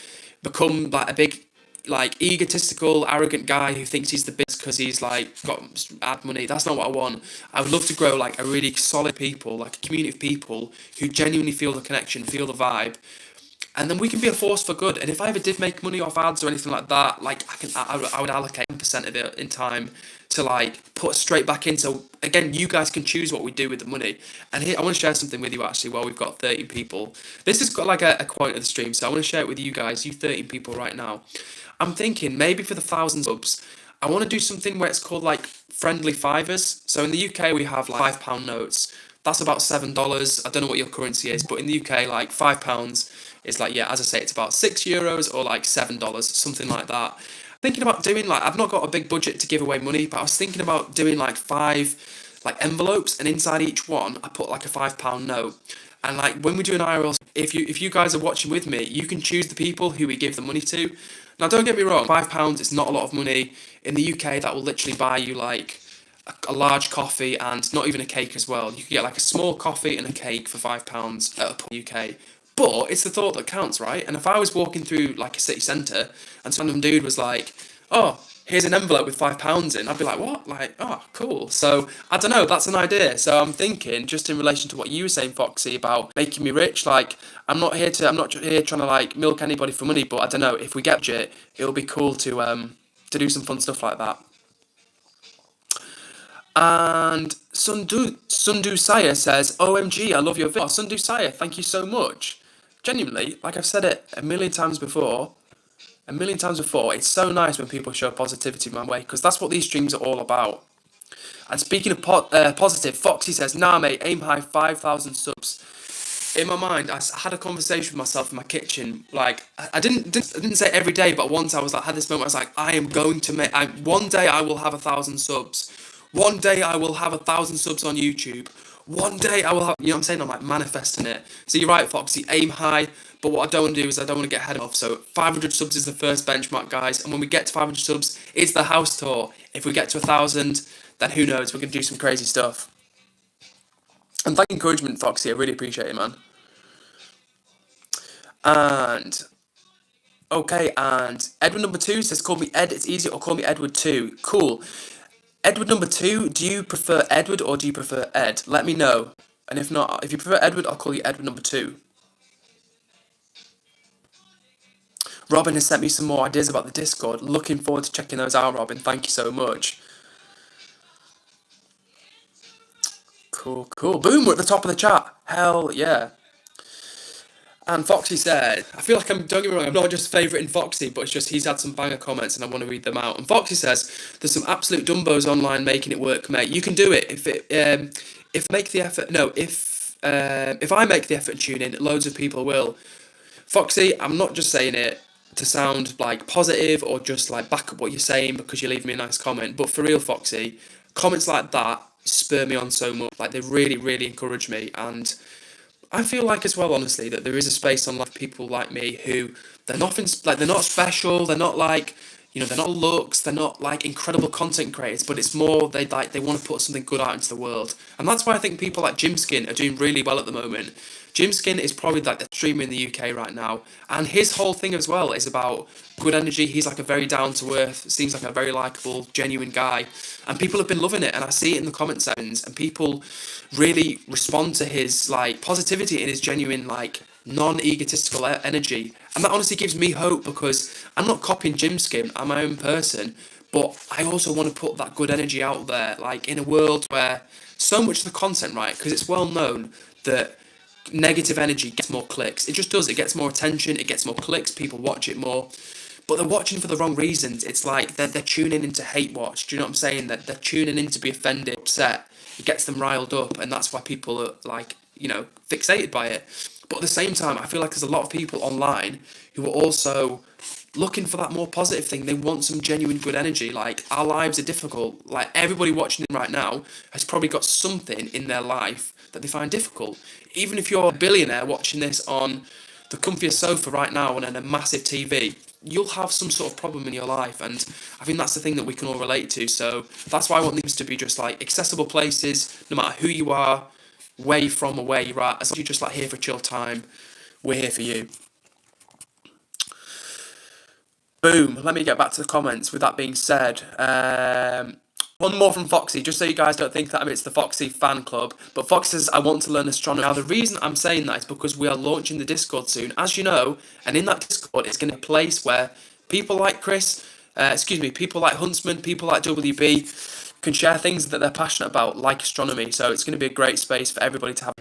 become, like, a big, like, egotistical, arrogant guy who thinks he's the best because he's like got ad money. That's not what I want. I would love to grow like a really solid people, like a community of people who genuinely feel the connection, feel the vibe, and then we can be a force for good. And if I ever did make money off ads or anything like that, like I would allocate 10% of it in time to like put straight back in. So again, you guys can choose what we do with the money. And here I want to share something with you actually. While we've got 13 people, this has got like a quote of the stream, so I want to share it with you guys, you 13 people right now. I'm thinking maybe for the 1,000 subs, I want to do something where it's called like friendly fivers. So in the UK we have like £5 notes. That's about $7. I don't know what your currency is, but in the UK like £5 is like, yeah, as I say, it's about €6 or like $7, something like that. Thinking about doing like, I've not got a big budget to give away money, but I was thinking about doing like 5 like envelopes, and inside each one I put like a £5 note. And like when we do an IRL, if you guys are watching with me, you can choose the people who we give the money to. Now, don't get me wrong, £5 is not a lot of money. In the UK, that will literally buy you like a large coffee and not even a cake as well. You can get like a small coffee and a cake for £5 at a pub in the UK. But it's the thought that counts, right? And if I was walking through like a city centre and some random dude was like, "Oh, here's an envelope with £5 in," I'd be like, "What?" Like, "Oh, cool." So I don't know, that's an idea. So I'm thinking, just in relation to what you were saying, Foxy, about making me rich, like I'm not here trying to like milk anybody for money, but I don't know, if we get it, it'll be cool to do some fun stuff like that. And Sundu Saya says, "OMG, I love your video." Oh, Sundu Saya, thank you so much. Genuinely, like I've said it a million times before, it's so nice when people show positivity my way, because that's what these streams are all about. And speaking of positive, Foxy says, "Nah, mate, aim high, 5,000 subs." In my mind, I had a conversation with myself in my kitchen. Like, I didn't say it every day, but once I was like, had this moment. I was like, I am going to make. One day I will have 1,000 subs. One day I will have 1,000 subs on YouTube. One day I will have. You know what I'm saying? I'm like manifesting it. So you're right, Foxy. Aim high. But what I don't want to do is I don't want to get ahead of. So 500 subs is the first benchmark, guys. And when we get to 500 subs, it's the house tour. If we get to 1,000, then who knows? We're gonna do some crazy stuff. And thank you, encouragement, Foxy. I really appreciate it, man. And okay, and Edward number 2 says, "Call me Ed. It's easier, or call me Edward 2. Cool. Edward number 2, do you prefer Edward or do you prefer Ed? Let me know. And if not, if you prefer Edward, I'll call you Edward number 2. Robin has sent me some more ideas about the Discord. Looking forward to checking those out, Robin. Thank you so much. Cool. Boom, we're at the top of the chat. Hell yeah. And Foxy said, I feel like don't get me wrong, I'm not just favouriting Foxy, but it's just he's had some banger comments and I want to read them out. And Foxy says, there's some absolute dumbos online making it work, mate. You can do it if make the effort. No, if I make the effort and tune in, loads of people will. Foxy, I'm not just saying it to sound like positive or just like back up what you're saying because you leave me a nice comment, but for real, Foxy, comments like that spur me on so much. Like they really, really encourage me, and I feel like as well, honestly, that there is a space online for people like me who they're nothing like they're not special, they're not like they're not looks, they're not like incredible content creators, but it's more they want to put something good out into the world, and that's why I think people like Jim Skin are doing really well at the moment. Jim Skin is probably like the streamer in the UK right now, and his whole thing as well is about good energy. He's like a very down to earth, seems like a very likable, genuine guy, and people have been loving it. And I see it in the comment sections, and people really respond to his like positivity and his genuine like non-egotistical energy, and that honestly gives me hope because I'm not copying Jim Skin. I'm my own person, but I also want to put that good energy out there, like in a world where so much of the content, right? Because it's well known that negative energy gets more clicks. It just does. It gets more attention. It gets more clicks. People watch it more, but they're watching for the wrong reasons. It's like they're tuning in to hate watch. Do you know what I'm saying? That they're tuning in to be offended, upset. It gets them riled up, and that's why people are like fixated by it. But at the same time, I feel like there's a lot of people online who are also looking for that more positive thing. They want some genuine good energy. Like, our lives are difficult. Like, everybody watching it right now has probably got something in their life that they find difficult. Even if you're a billionaire watching this on the comfiest sofa right now and on a massive TV, you'll have some sort of problem in your life, and I think that's the thing that we can all relate to. So that's why I want these to be just like accessible places, no matter who you are, where you're from or where you're at. As long as you're just like here for a chill time, we're here for you. Boom. Let me get back to the comments. With that being said, one more from Foxy, just so you guys don't think that it's the Foxy fan club. But Foxy says, I want to learn astronomy. Now, the reason I'm saying that is because we are launching the Discord soon, as you know, and in that Discord, it's going to be a place where people like people like Huntsman, people like WB can share things that they're passionate about, like astronomy. So it's going to be a great space for everybody to have.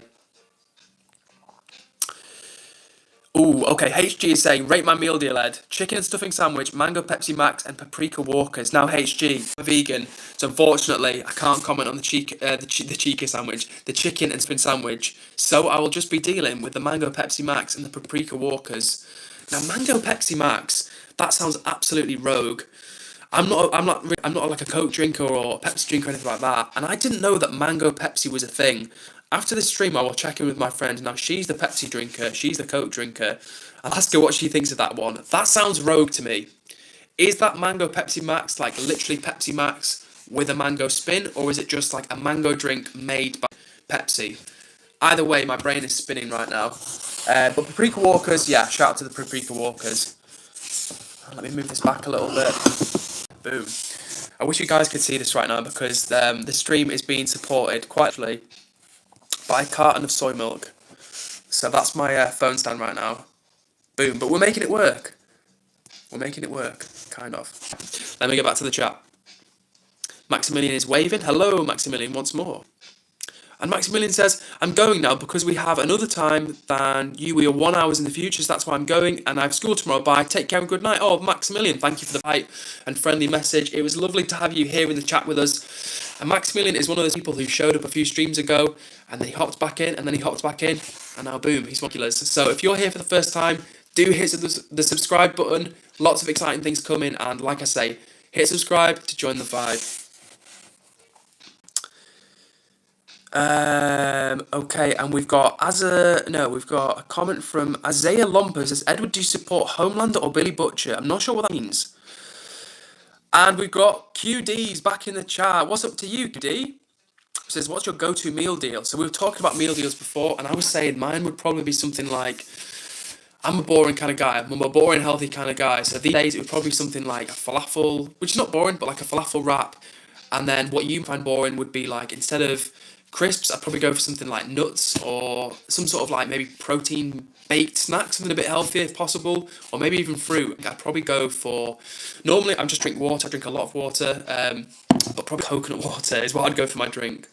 Ooh, okay, HG is saying, rate my meal deal, Ed. Chicken and stuffing sandwich, mango Pepsi Max, and paprika Walkers. Now, HG, I'm a vegan, so unfortunately, I can't comment on the chicken sandwich, the chicken and stuffing sandwich. So I will just be dealing with the mango Pepsi Max and the paprika Walkers. Now, mango Pepsi Max, that sounds absolutely rogue. I'm not like a Coke drinker or a Pepsi drinker or anything like that, and I didn't know that mango Pepsi was a thing. After this stream, I will check in with my friend. Now, she's the Pepsi drinker, she's the Coke drinker. I'll ask her what she thinks of that one. That sounds rogue to me. Is that mango Pepsi Max like literally Pepsi Max with a mango spin, or is it just like a mango drink made by Pepsi? Either way, my brain is spinning right now. But paprika Walkers, yeah, shout out to the paprika Walkers. Let me move this back a little bit. Boom. I wish you guys could see this right now because the stream is being supported quietly by a carton of soy milk. So that's my phone stand right now. Boom. But we're making it work. We're making it work. Kind of. Let me get back to the chat. Maximilian is waving. Hello, Maximilian, once more. And Maximilian says, I'm going now because we have another time than you. We are 1 hour in the future, so that's why I'm going. And I have school tomorrow. Bye. Take care and good night. Oh, Maximilian, thank you for the hype and friendly message. It was lovely to have you here in the chat with us. And Maximilian is one of those people who showed up a few streams ago, and then he hopped back in, and then he hopped back in, and now boom, he's popular. So if you're here for the first time, do hit the subscribe button. Lots of exciting things coming, and like I say, hit subscribe to join the vibe. Okay, and we've got a comment from Isaiah Lomper. Says, Edward, do you support Homelander or Billy Butcher? I'm not sure what that means. And we've got QD's back in the chat. What's up to you, QD? Says, what's your go-to meal deal? So we were talking about meal deals before, and I was saying mine would probably be something like, I'm a boring kind of guy. I'm a boring, healthy kind of guy. So these days it would probably be something like a falafel, which is not boring, but like a falafel wrap. And then what you find boring would be like, instead of crisps, I'd probably go for something like nuts or some sort of like maybe protein baked snack, something a bit healthier if possible, or maybe even fruit. I'd probably go for, normally I just drink water, I drink a lot of water, but probably coconut water is what I'd go for my drink.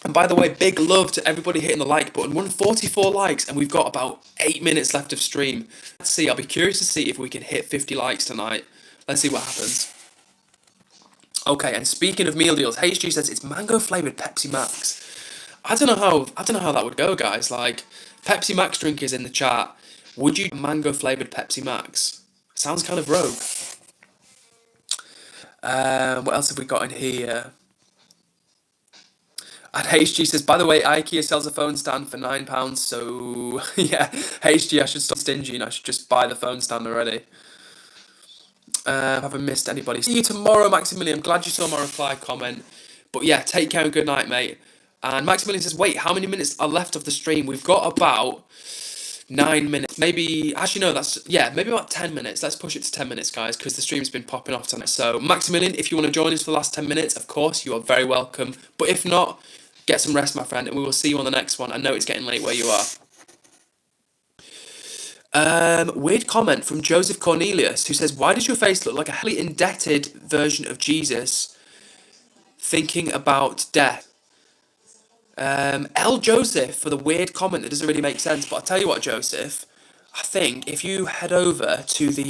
And by the way, big love to everybody hitting the like button. 144 likes, and we've got about 8 minutes left of stream. Let's see, I'll be curious to see if we can hit 50 likes tonight. Let's see what happens. Okay, and speaking of meal deals, HG says it's mango flavoured Pepsi Max. I don't know how that would go, guys. Like, Pepsi Max drinkers in the chat, would you mango flavoured Pepsi Max? Sounds kind of rogue. What else have we got in here? And HG says, by the way, IKEA sells a phone stand for £9, so yeah, HG, I should stop stingy and I should just buy the phone stand already. Have I missed anybody? See you tomorrow, Maximilian. I'm glad you saw my reply comment. But yeah, take care and good night, mate. And Maximilian says, wait, how many minutes are left of the stream? We've got about 9 minutes. Maybe, actually no, maybe about 10 minutes. Let's push it to 10 minutes, guys, because the stream's been popping off tonight. So Maximilian, if you want to join us for the last 10 minutes, of course, you are very welcome. But if not, get some rest, my friend, and we will see you on the next one. I know it's getting late where you are. Weird comment from Joseph Cornelius, who says, why does your face look like a heavily indebted version of Jesus thinking about death? L. Joseph for the weird comment that doesn't really make sense, but I'll tell you what, Joseph, I think if you head over to the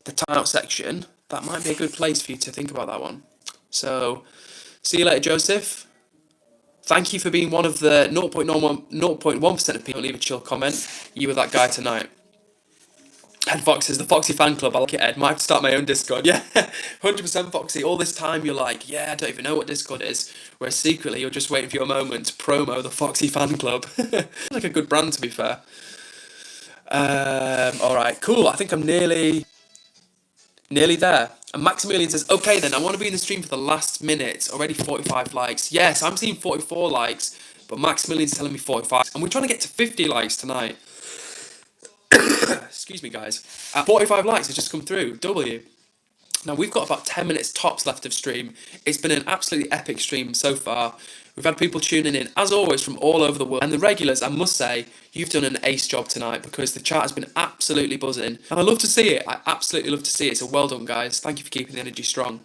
timeout section, that might be a good place for you to think about that one. So, see you later, Joseph. Thank you for being one of the 0.1% of people who leave a chill comment. You were that guy tonight. And Fox says, the Foxy fan club. I like it, Ed. Might have to start my own Discord. Yeah, 100% Foxy. All this time you're like, yeah, I don't even know what Discord is. Whereas secretly you're just waiting for your moment to promo the Foxy fan club. Like a good brand, to be fair. Alright, cool. I think I'm nearly there. And Maximilian says, okay then, I want to be in the stream for the last minute. Already 45 likes. Yes, I'm seeing 44 likes, but Maximilian's telling me 45. And we're trying to get to 50 likes tonight. Excuse me, guys. 45 likes has just come through. W. Now, we've got about 10 minutes tops left of stream. It's been an absolutely epic stream so far. We've had people tuning in, as always, from all over the world. And the regulars, I must say, you've done an ace job tonight because the chat has been absolutely buzzing. And I love to see it. I absolutely love to see it. So well done, guys. Thank you for keeping the energy strong.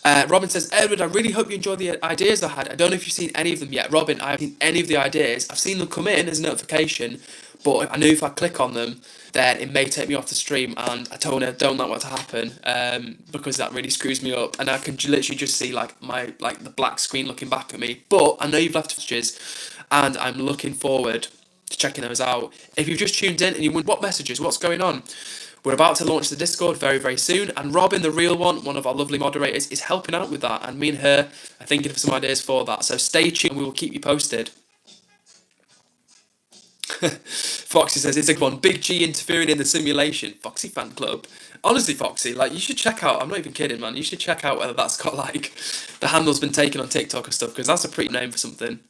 Robin says, Edward, I really hope you enjoyed the ideas I had. I don't know if you've seen any of them yet. Robin, I haven't seen any of the ideas. I've seen them come in as a notification, but I know if I click on them, then it may take me off the stream, and I don't know what to happen, because that really screws me up, and I can literally just see the black screen looking back at me. But I know you've left messages, and I'm looking forward to checking those out. If you've just tuned in and you wonder what messages, what's going on, we're about to launch the Discord very, very soon, and Robin, the real one of our lovely moderators, is helping out with that, and me and her are thinking of some ideas for that. So stay tuned, and we will keep you posted. Foxy says, it's a one. Big G interfering in the simulation. Foxy fan club. Honestly, Foxy, you should check out, I'm not even kidding, man, you should check out whether that's got, the handle's been taken on TikTok and stuff, because that's a pretty name for something.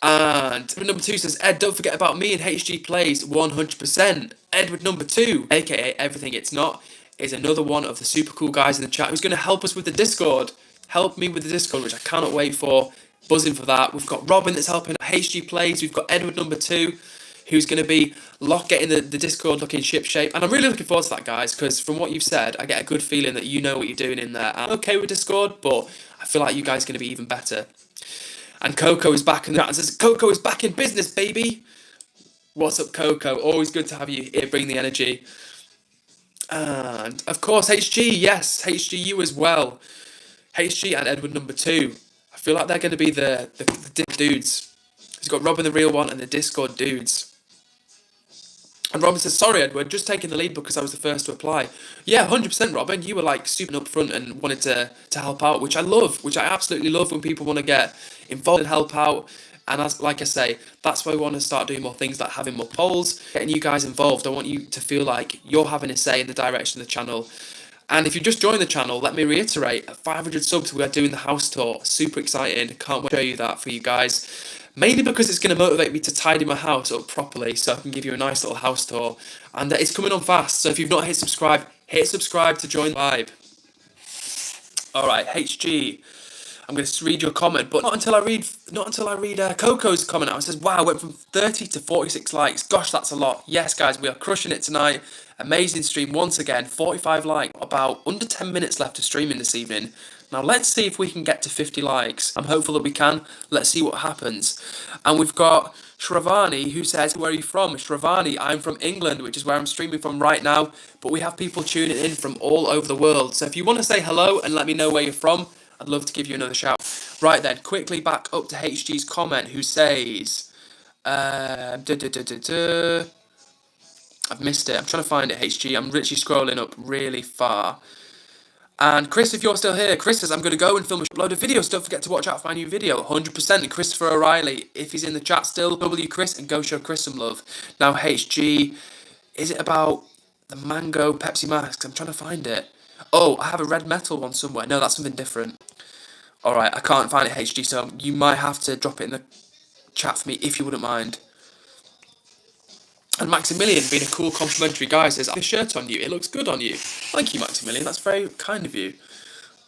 And number 2 says, Ed, don't forget about me and HG Plays 100%. Edward number 2, aka Everything It's Not, is another one of the super cool guys in the chat who's going to help us with the Discord. Help me with the Discord, which I cannot wait for. Buzzing for that. We've got Robin that's helping HG Plays. We've got Edward number 2, who's going to be getting the Discord looking ship shape. And I'm really looking forward to that, guys, because from what you've said, I get a good feeling that you know what you're doing in there. I'm okay with Discord, but I feel like you guys are going to be even better. And Coco is back in the chat and says, Coco is back in business, baby. What's up, Coco? Always good to have you here, bring the energy. And, of course, HG, yes, HG, you as well. HG and Edward number 2. I feel like they're going to be the dudes. He's got Robin the real one and the Discord dudes. And Robin says, sorry, Edward, just taking the lead because I was the first to apply. Yeah, 100%, Robin. You were super up front and wanted to help out, which I love, which I absolutely love when people want to get involved and help out. And like I say, that's why we want to start doing more things like having more polls, getting you guys involved. I want you to feel like you're having a say in the direction of the channel. And if you just joined the channel, let me reiterate, at 500 subs, we are doing the house tour. Super excited. Can't wait to show you that for you guys. Mainly because it's going to motivate me to tidy my house up properly so I can give you a nice little house tour. And it's coming on fast. So if you've not hit subscribe to join the vibe. Alright, HG. I'm going to read your comment, but not until I read Coco's comment out. It says, wow, I went from 30 to 46 likes. Gosh, that's a lot. Yes, guys, we are crushing it tonight. Amazing stream once again. 45 likes. About under 10 minutes left of streaming this evening. Now let's see if we can get to 50 likes. I'm hopeful that we can. Let's see what happens. And we've got Shravani who says, where are you from? Shravani, I'm from England, which is where I'm streaming from right now. But we have people tuning in from all over the world. So if you want to say hello and let me know where you're from, I'd love to give you another shout. Right then, quickly back up to HG's comment who says, I've missed it. I'm trying to find it, HG. I'm literally scrolling up really far. And Chris, if you're still here, Chris says, I'm going to go and film a load of videos. Don't forget to watch out for my new video. 100%. And Christopher O'Reilly, if he's in the chat still, W Chris, and go show Chris some love. Now, HG, is it about the mango Pepsi masks? I'm trying to find it. Oh, I have a red metal one somewhere. No, that's something different. Alright, I can't find it, HG, so you might have to drop it in the chat for me if you wouldn't mind. And Maximilian, being a cool complimentary guy, says, I have a shirt on you, it looks good on you. Thank you, Maximilian, that's very kind of you.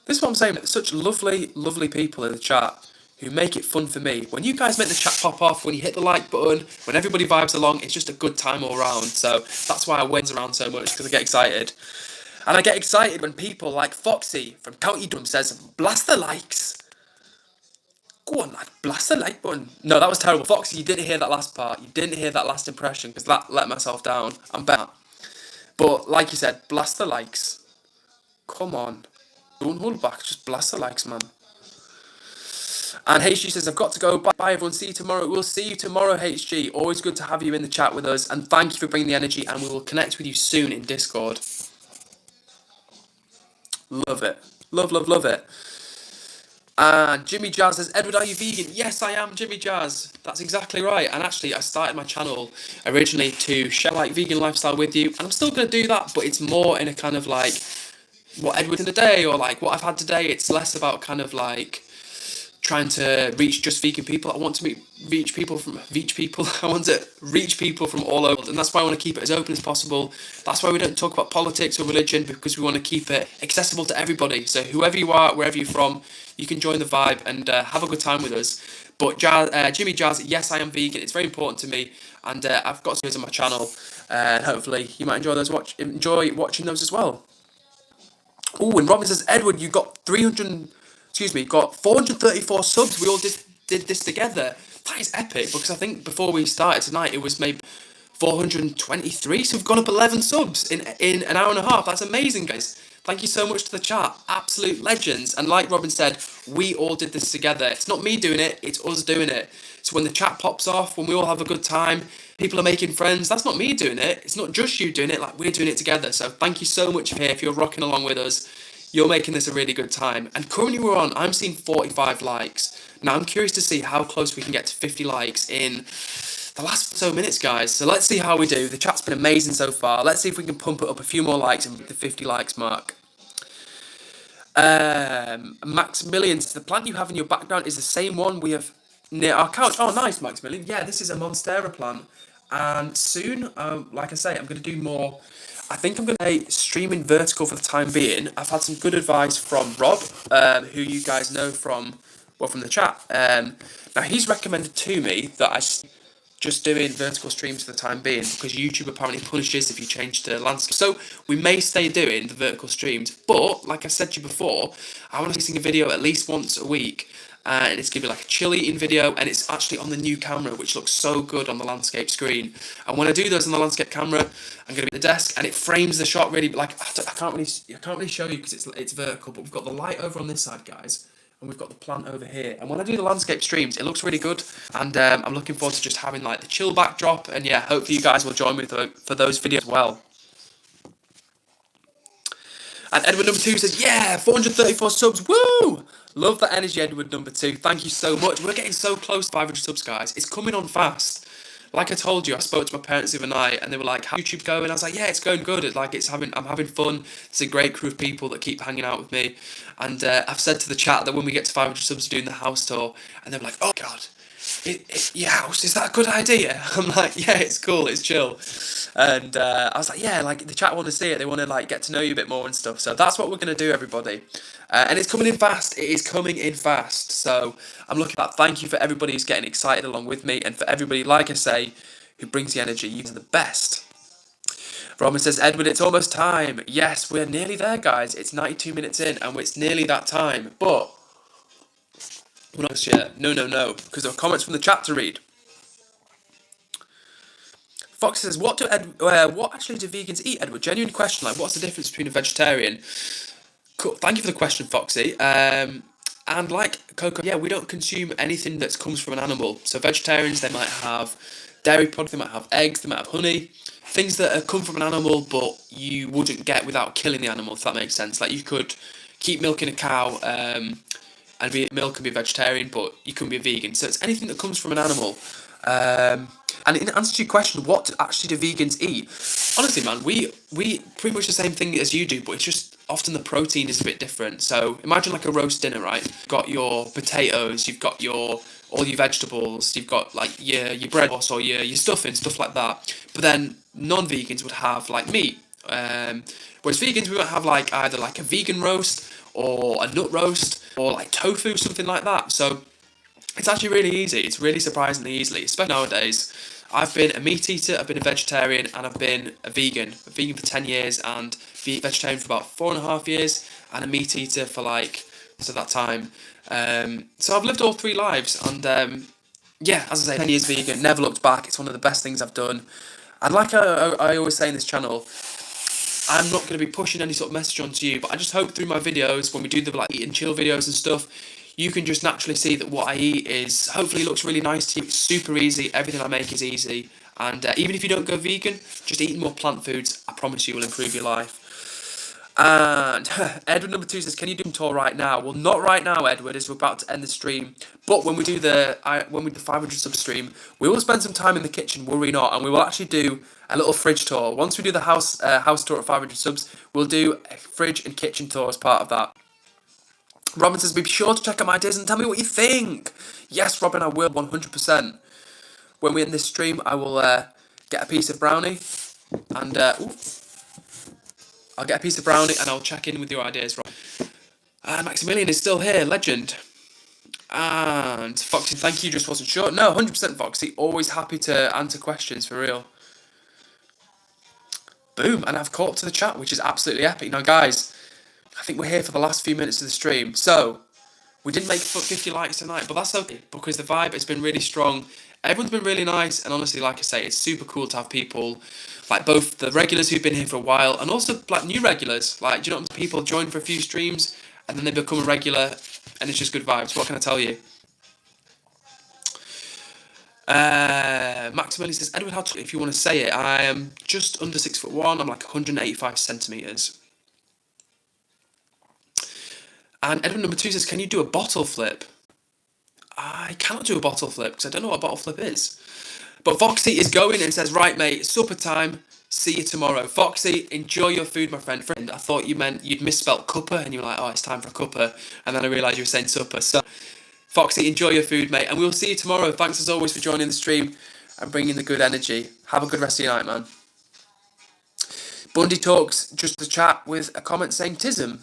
This is what I'm saying, there's such lovely, lovely people in the chat who make it fun for me. When you guys make the chat pop off, when you hit the like button, when everybody vibes along, it's just a good time all round. So that's why I wins around so much, because I get excited. And I get excited when people like Foxy from County Durham says, blast the likes. Go on, lad, blast the like button. No, that was terrible. Foxy, you didn't hear that last part. You didn't hear that last impression, because that let myself down. I'm better. But like you said, blast the likes. Come on. Don't hold back. Just blast the likes, man. And HG says, I've got to go. Bye, everyone. See you tomorrow. We'll see you tomorrow, HG. Always good to have you in the chat with us. And thank you for bringing the energy. And we will connect with you soon in Discord. Love it. Love, love, love it. And Jimmy Jazz says, Edward, are you vegan? Yes, I am, Jimmy Jazz. That's exactly right. And actually, I started my channel originally to share like vegan lifestyle with you. And I'm still going to do that, but it's more in a kind of like what Edward's in a day or like what I've had today. It's less about kind of like trying to reach just vegan people. I want to reach people from all over, and that's why I want to keep it as open as possible. That's why we don't talk about politics or religion, because we want to keep it accessible to everybody. So whoever you are, wherever you're from, you can join the vibe and have a good time with us. But Jimmy Jazz, yes, I am vegan. It's very important to me, and I've got videos on my channel, and hopefully you might enjoy watching those as well. Oh, and Robin says, Edward, you got 434 subs. We all did this together. That is epic, because I think before we started tonight, it was maybe 423, so we've gone up 11 subs in an hour and a half. That's amazing, guys. Thank you so much to the chat. Absolute legends. And like Robin said, we all did this together. It's not me doing it, it's us doing it. So when the chat pops off, when we all have a good time, people are making friends, that's not me doing it. It's not just you doing it, like we're doing it together. So thank you so much here if you're rocking along with us. You're making this a really good time. And currently I'm seeing 45 likes. Now I'm curious to see how close we can get to 50 likes in the last so minutes, guys. So let's see how we do. The chat's been amazing so far. Let's see if we can pump it up a few more likes and hit the 50 likes mark. Maximilian says, the plant you have in your background is the same one we have near our couch. Oh, nice, Maximilian. Yeah, this is a Monstera plant. And soon, like I say, I'm going to do more. I think I'm going to stream in vertical for the time being. I've had some good advice from Rob, who you guys know from the chat. Now, he's recommended to me that I just doing vertical streams for the time being, because YouTube apparently punishes if you change to landscape. So we may stay doing the vertical streams, but like I said to you before, I want to be seeing a video at least once a week. And it's going to be like a chill eating video, and it's actually on the new camera, which looks so good on the landscape screen. And when I do those on the landscape camera, I'm going to be at the desk, and it frames the shot really. Like I can't really show you because it's vertical, but we've got the light over on this side, guys, and we've got the plant over here. And when I do the landscape streams, it looks really good, and I'm looking forward to just having like the chill backdrop. And yeah, hopefully you guys will join me for those videos as well. And Edward number 2 says, yeah, 434 subs, woo! Love that energy, Edward number 2. Thank you so much. We're getting so close to 500 subs, guys. It's coming on fast. Like I told you, I spoke to my parents the other night, and they were like, how's YouTube going? I was like, yeah, it's going good. I'm having fun. It's a great crew of people that keep hanging out with me. And I've said to the chat that when we get to 500 subs, doing the house tour, and they were like, oh, God. Your house, is that a good idea? I'm like, yeah, it's cool, it's chill. And I was like, yeah, like the chat want to see it, they want to like get to know you a bit more and stuff. So that's what we're going to do, everybody. And it's coming in fast. It is coming in fast. So I'm looking at that. Thank you for everybody who's getting excited along with me, and for everybody, like I say, who brings the energy. You are the best. Robin says, Edward, it's almost time. Yes, we're nearly there, guys. It's 92 minutes in, and it's nearly that time. But we're not yet. No, because there are comments from the chat to read. Fox says, what actually do vegans eat, Edward? Genuine question, like, what's the difference between a vegetarian? Cool. Thank you for the question, Foxy. And like Coco, yeah, we don't consume anything that comes from an animal. So vegetarians, they might have dairy products, they might have eggs, they might have honey, things that come from an animal, but you wouldn't get without killing the animal, if that makes sense. Like you could keep milking a cow and milk and be a vegetarian, but you couldn't be a vegan. So it's anything that comes from an animal. And in answer to your question, what actually do vegans eat? Honestly, man, we pretty much the same thing as you do, but it's just often the protein is a bit different. So imagine like a roast dinner, right? You've got your potatoes, you've got all your vegetables, you've got like your bread sauce or your stuffing, stuff like that. But then non-vegans would have like meat. Whereas vegans, we might have like either like a vegan roast or a nut roast or like tofu, something like that. So it's actually really easy. It's really surprisingly easy, especially nowadays. I've been a meat eater, I've been a vegetarian, and I've been a vegan. A vegan for 10 years and vegetarian for about 4.5 years, and a meat eater for that time. So I've lived all three lives, and yeah, as I say, 10 years vegan, never looked back. It's one of the best things I've done. And like I always say in this channel, I'm not going to be pushing any sort of message onto you, but I just hope through my videos, when we do the like eat and chill videos and stuff, you can just naturally see that what I eat is, hopefully looks really nice to you. It's super easy, everything I make is easy. And even if you don't go vegan, just eating more plant foods, I promise you will improve your life. And Edward number 2 says, can you do a tour right now? Well, not right now, Edward, as we're about to end the stream. But when we do the 500 sub stream, we will spend some time in the kitchen, worry not, and we will actually do a little fridge tour. Once we do the house tour at 500 subs, we'll do a fridge and kitchen tour as part of that. Robin says, be sure to check out my ideas and tell me what you think. Yes, Robin, I will, 100%. When we end this stream, I will get a piece of brownie, and I'll get a piece of brownie and I'll check in with your ideas, Rob. Maximilian is still here, legend. And Foxy, thank you, just wasn't sure. No, 100% Foxy, always happy to answer questions, for real. Boom, and I've caught up to the chat, which is absolutely epic. Now, guys, I think we're here for the last few minutes of the stream. So, we didn't make 50 likes tonight, but that's okay, because the vibe has been really strong. Everyone's been really nice, and honestly, like I say, it's super cool to have people, like both the regulars who've been here for a while, and also like new regulars. Like, do you know what, people join for a few streams, and then they become a regular, and it's just good vibes. What can I tell you? Maximilian says, Edward, how tall, if you want to say it? I am just under 6'1". I'm like 185 centimeters. And Edward number 2 says, can you do a bottle flip? I cannot do a bottle flip because I don't know what a bottle flip is. But Foxy is going and says, right, mate, supper time. See you tomorrow. Foxy, enjoy your food, my friend. I thought you meant you'd misspelt cuppa, and you were like, oh, it's time for a cuppa. And then I realised you were saying supper. So, Foxy, enjoy your food, mate. And we'll see you tomorrow. Thanks as always for joining the stream and bringing the good energy. Have a good rest of your night, man. Bundy Talks, just a chat with a comment saying tism.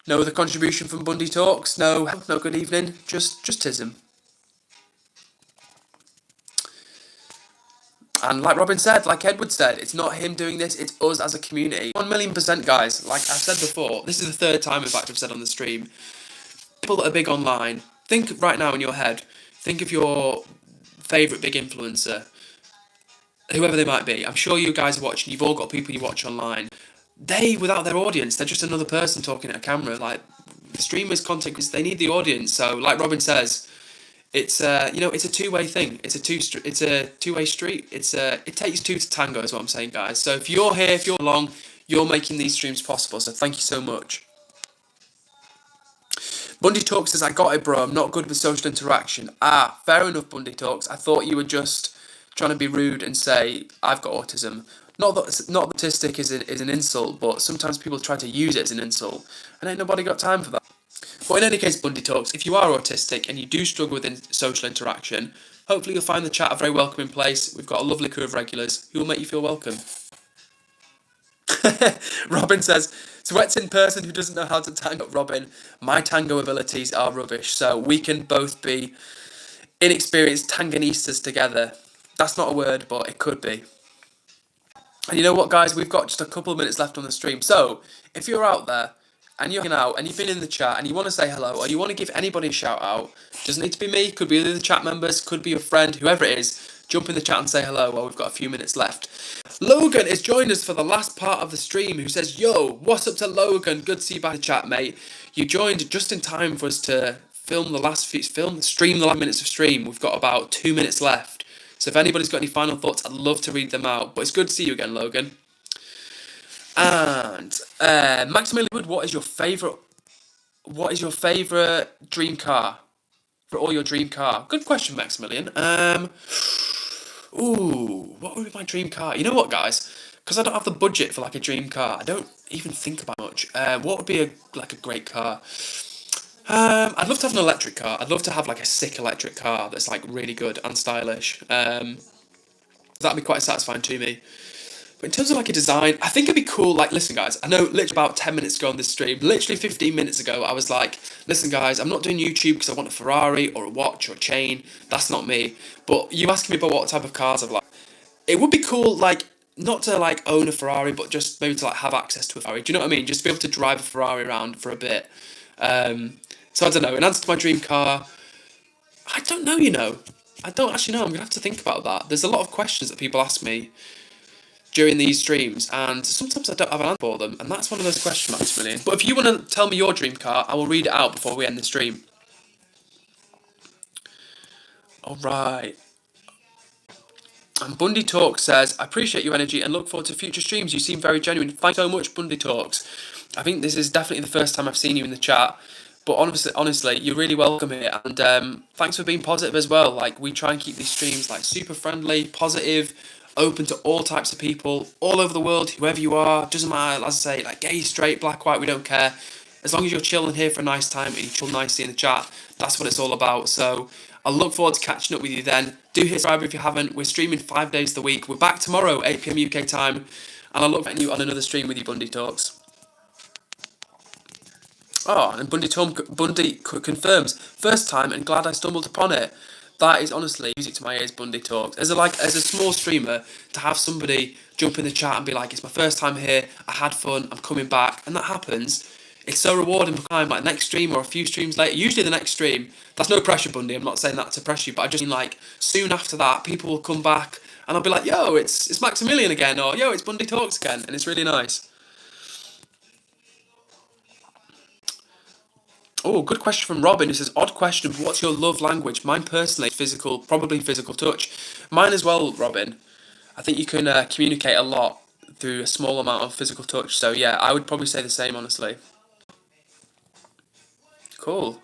No other contribution from Bundy Talks. No good evening. Just tism. And like Robin said, like Edward said, it's not him doing this, it's us as a community. 1,000,000%, guys. Like I've said before, this is the third time, in fact, I've said on the stream. People that are big online, think right now in your head, think of your favourite big influencer, whoever they might be. I'm sure you guys are watching, you've all got people you watch online. They, without their audience, they're just another person talking at a camera. Like, streamers, content creators, they need the audience. So, like Robin says, it's it's a two-way thing. It's a two-way street. It takes two to tango, is what I'm saying, guys. So if you're here, if you're along, you're making these streams possible. So thank you so much. Bundy Talks says, I got it, bro. I'm not good with social interaction. Ah, fair enough, Bundy Talks. I thought you were just trying to be rude and say I've got autism. Not that autistic is an insult, but sometimes people try to use it as an insult, and ain't nobody got time for that. But in any case, Bundy Talks, if you are autistic and you do struggle with social interaction, hopefully you'll find the chat a very welcoming place. We've got a lovely crew of regulars who will make you feel welcome. Robin says, Sweat's in person who doesn't know how to tango. Robin, my tango abilities are rubbish, so we can both be inexperienced tanganistas together. That's not a word, but it could be. And you know what, guys? We've got just a couple of minutes left on the stream. So, if you're out there and you're hanging out and you've been in the chat and you want to say hello or you want to give anybody a shout out, doesn't need to be me, could be the chat members, could be your friend, whoever it is, jump in the chat and say hello while we've got a few minutes left. Logan is joined us for the last part of the stream, who says, yo, what's up to Logan? Good to see you back in the chat, mate. You joined just in time for us to stream the last minutes of stream. We've got about 2 minutes left. So if anybody's got any final thoughts, I'd love to read them out. But it's good to see you again, Logan. And Maximilian Wood, what is your favourite dream car? For all your dream car? Good question, Maximilian. What would be my dream car? You know what, guys? Because I don't have the budget for like a dream car, I don't even think about much. What would be a great car? I'd love to have an electric car. I'd love to have like a sick electric car that's like really good and stylish. That'd be quite satisfying to me. But in terms of like a design, I think it'd be cool. Like, listen, guys, I know literally about 10 minutes ago on this stream, literally 15 minutes ago, I was like, listen, guys, I'm not doing YouTube because I want a Ferrari or a watch or a chain. That's not me. But you asking me about what type of cars I've like. It would be cool, like, not to like own a Ferrari, but just maybe to like have access to a Ferrari. Do you know what I mean? Just to be able to drive a Ferrari around for a bit. So I don't know. In answer to my dream car, I don't know, you know. I don't actually know. I'm going to have to think about that. There's a lot of questions that people ask me during these streams, and sometimes I don't have an answer for them, and that's one of those question marks, Maximilian. But if you want to tell me your dream car, I will read it out before we end the stream. Alright. And Bundy Talks says, I appreciate your energy and look forward to future streams. You seem very genuine. Thank you so much, Bundy Talks. I think this is definitely the first time I've seen you in the chat. But honestly, you're really welcome here, and thanks for being positive as well. Like, we try and keep these streams like super friendly, positive, open to all types of people, all over the world, whoever you are. Doesn't matter, as I say, like gay, straight, black, white, we don't care. As long as you're chilling here for a nice time and you chill nicely in the chat, that's what it's all about. So I look forward to catching up with you then. Do hit subscribe if you haven't. We're streaming 5 days a week. We're back tomorrow, 8 PM UK time, and I look forward to you on another stream with you, Bundy Talks. Oh, and Bundy confirms, first time and glad I stumbled upon it. That is honestly music to my ears, Bundy Talks. As a small streamer, to have somebody jump in the chat and be like, it's my first time here, I had fun, I'm coming back, and that happens, it's so rewarding for time, like next stream or a few streams later, usually the next stream, that's no pressure, Bundy, I'm not saying that to pressure you, but I just mean like, soon after that, people will come back, and I'll be like, yo, it's Maximilian again, or yo, it's Bundy Talks again, and it's really nice. Oh, good question from Robin, who says, odd question, what's your love language? Mine personally, probably physical touch. Mine as well, Robin. I think you can communicate a lot through a small amount of physical touch. So yeah, I would probably say the same, honestly. Cool.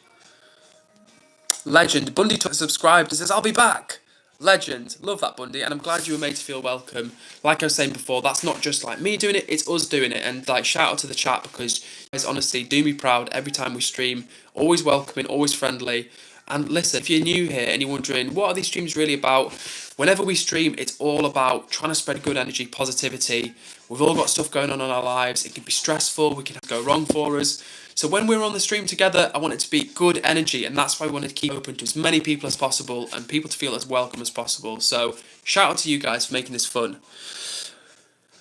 Legend. Bundy subscribed and says, I'll be back. Legend. Love that, Bundy, and I'm glad you were made to feel welcome. Like I was saying before, that's not just like me doing it, it's us doing it. And like, shout out to the chat, because you guys honestly do me proud every time we stream. Always welcoming, always friendly. And listen, if you're new here and you're wondering, what are these streams really about? Whenever we stream, it's all about trying to spread good energy, positivity. We've all got stuff going on in our lives. It can be stressful, it can go wrong for us. So when we're on the stream together, I want it to be good energy, and that's why I want to keep open to as many people as possible and people to feel as welcome as possible. So shout out to you guys for making this fun.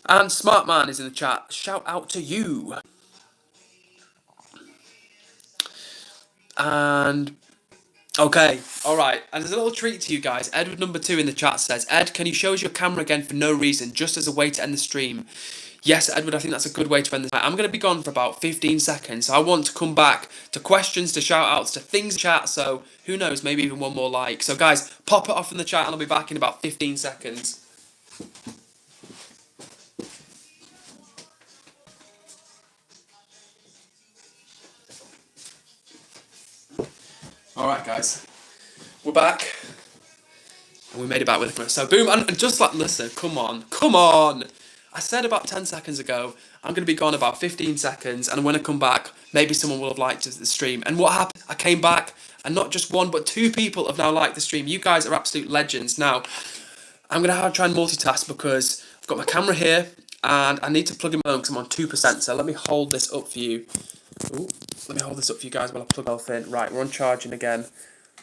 And Smart Man is in the chat. Shout out to you. And okay, alright, and there's a little treat to you guys. Edward number 2 in the chat says, Ed, can you show us your camera again for no reason, just as a way to end the stream? Yes, Edward, I think that's a good way to end this. I'm going to be gone for about 15 seconds. I want to come back to questions, to shout-outs, to things in chat, so who knows, maybe even one more like. So guys, pop it off in the chat and I'll be back in about 15 seconds. Alright guys, we're back. And we made it back with it. So boom, and just like, listen, come on. I said about 10 seconds ago, I'm going to be gone about 15 seconds, and when I come back, maybe someone will have liked the stream. And what happened? I came back, and not just one, but 2 people have now liked the stream. You guys are absolute legends. Now, I'm going to have to try and multitask, because I've got my camera here, and I need to plug in my own because I'm on 2%, so let me hold this up for you. Ooh, let me hold this up for you guys while I plug myself in. Right, we're on charging again.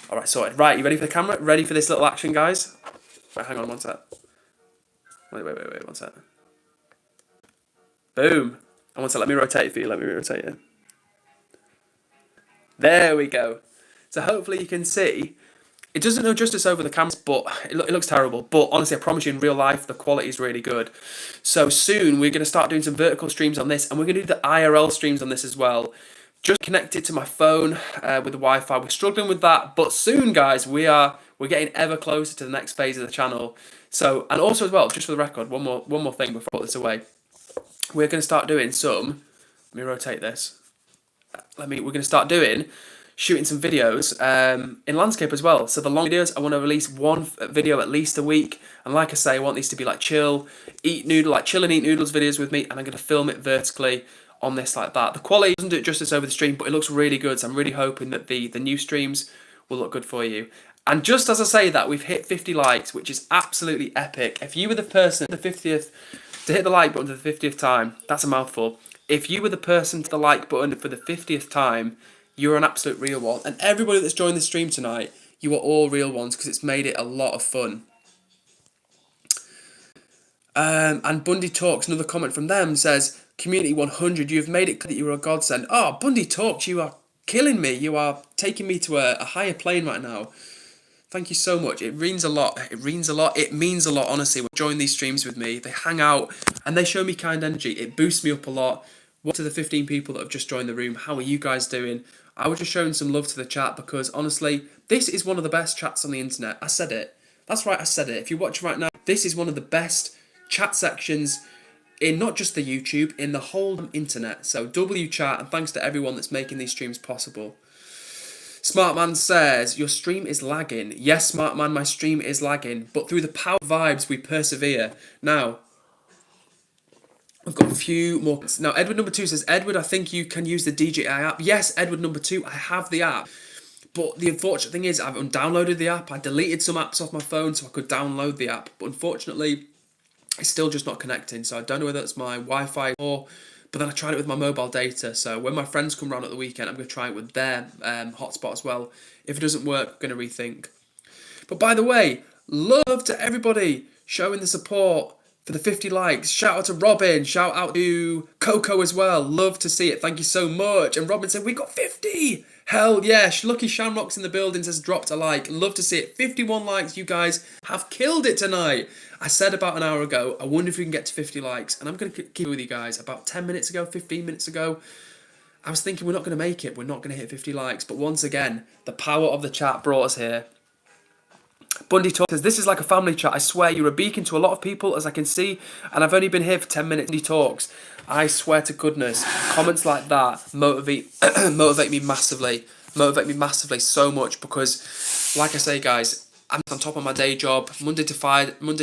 Alright, sorted. Right, you ready for the camera? Ready for this little action, guys? Right, hang on one sec. Wait, one sec. Boom. I want to let me rotate it for you. Let me rotate it. There we go. So hopefully you can see. It doesn't do justice over the cameras, but it looks terrible. But honestly, I promise you, in real life, the quality is really good. So soon, we're going to start doing some vertical streams on this, and we're going to do the IRL streams on this as well. Just connect it to my phone with the Wi-Fi. We're struggling with that, but soon, guys, we're getting ever closer to the next phase of the channel. So, and also as well, just for the record, one more thing before I put this away. We're going to start doing some. Let me rotate this. We're going to start shooting some videos in landscape as well. So the long videos, I want to release one video at least a week. And like I say, I want these to be like chill and eat noodles videos with me. And I'm going to film it vertically on this like that. The quality doesn't do it justice over the stream, but it looks really good. So I'm really hoping that the new streams will look good for you. And just as I say that, we've hit 50 likes, which is absolutely epic. If you were the person, the 50th, to hit the like button for the 50th time, that's a mouthful. If you were the person to the like button for the 50th time, you're an absolute real one. And everybody that's joined the stream tonight, you are all real ones because it's made it a lot of fun. And Bundy Talks, another comment from them says, Community 100, you have made it clear that you are a godsend. Oh, Bundy Talks, you are killing me. You are taking me to a higher plane right now. Thank you so much. It means a lot. It means a lot. It means a lot, honestly. Join these streams with me. They hang out and they show me kind energy. It boosts me up a lot. What to the 15 people that have just joined the room? How are you guys doing? I was just showing some love to the chat because, honestly, this is one of the best chats on the internet. I said it. That's right, I said it. If you watch right now, this is one of the best chat sections in not just the YouTube, in the whole internet. So, chat, and thanks to everyone that's making these streams possible. Smartman says, your stream is lagging. Yes, Smartman, my stream is lagging. But through the power of vibes, we persevere. Now, I've got a few more. Now, Edward number 2 says, Edward, I think you can use the DJI app. Yes, Edward number 2, I have the app. But the unfortunate thing is, I've undownloaded the app. I deleted some apps off my phone so I could download the app. But unfortunately, it's still just not connecting. So I don't know whether it's my Wi-Fi or... But then I tried it with my mobile data. So when my friends come round at the weekend, I'm going to try it with their hotspot as well. If it doesn't work, I'm going to rethink. But by the way, love to everybody showing the support for the 50 likes. Shout out to Robin. Shout out to Coco as well. Love to see it. Thank you so much. And Robin said, we got 50. Hell yeah. Lucky Shamrock's in the building says dropped a like. Love to see it. 51 likes. You guys have killed it tonight. I said about an hour ago, I wonder if we can get to 50 likes. And I'm going to keep with you guys. About 10 minutes ago, 15 minutes ago, I was thinking we're not going to make it. We're not going to hit 50 likes. But once again, the power of the chat brought us here. Bundy Talk says, this is like a family chat. I swear you're a beacon to a lot of people, as I can see. And I've only been here for 10 minutes. Bundy Talks. I swear to goodness, comments like that motivate me massively. Motivate me massively so much because, like I say, guys, I'm on top of my day job, Monday to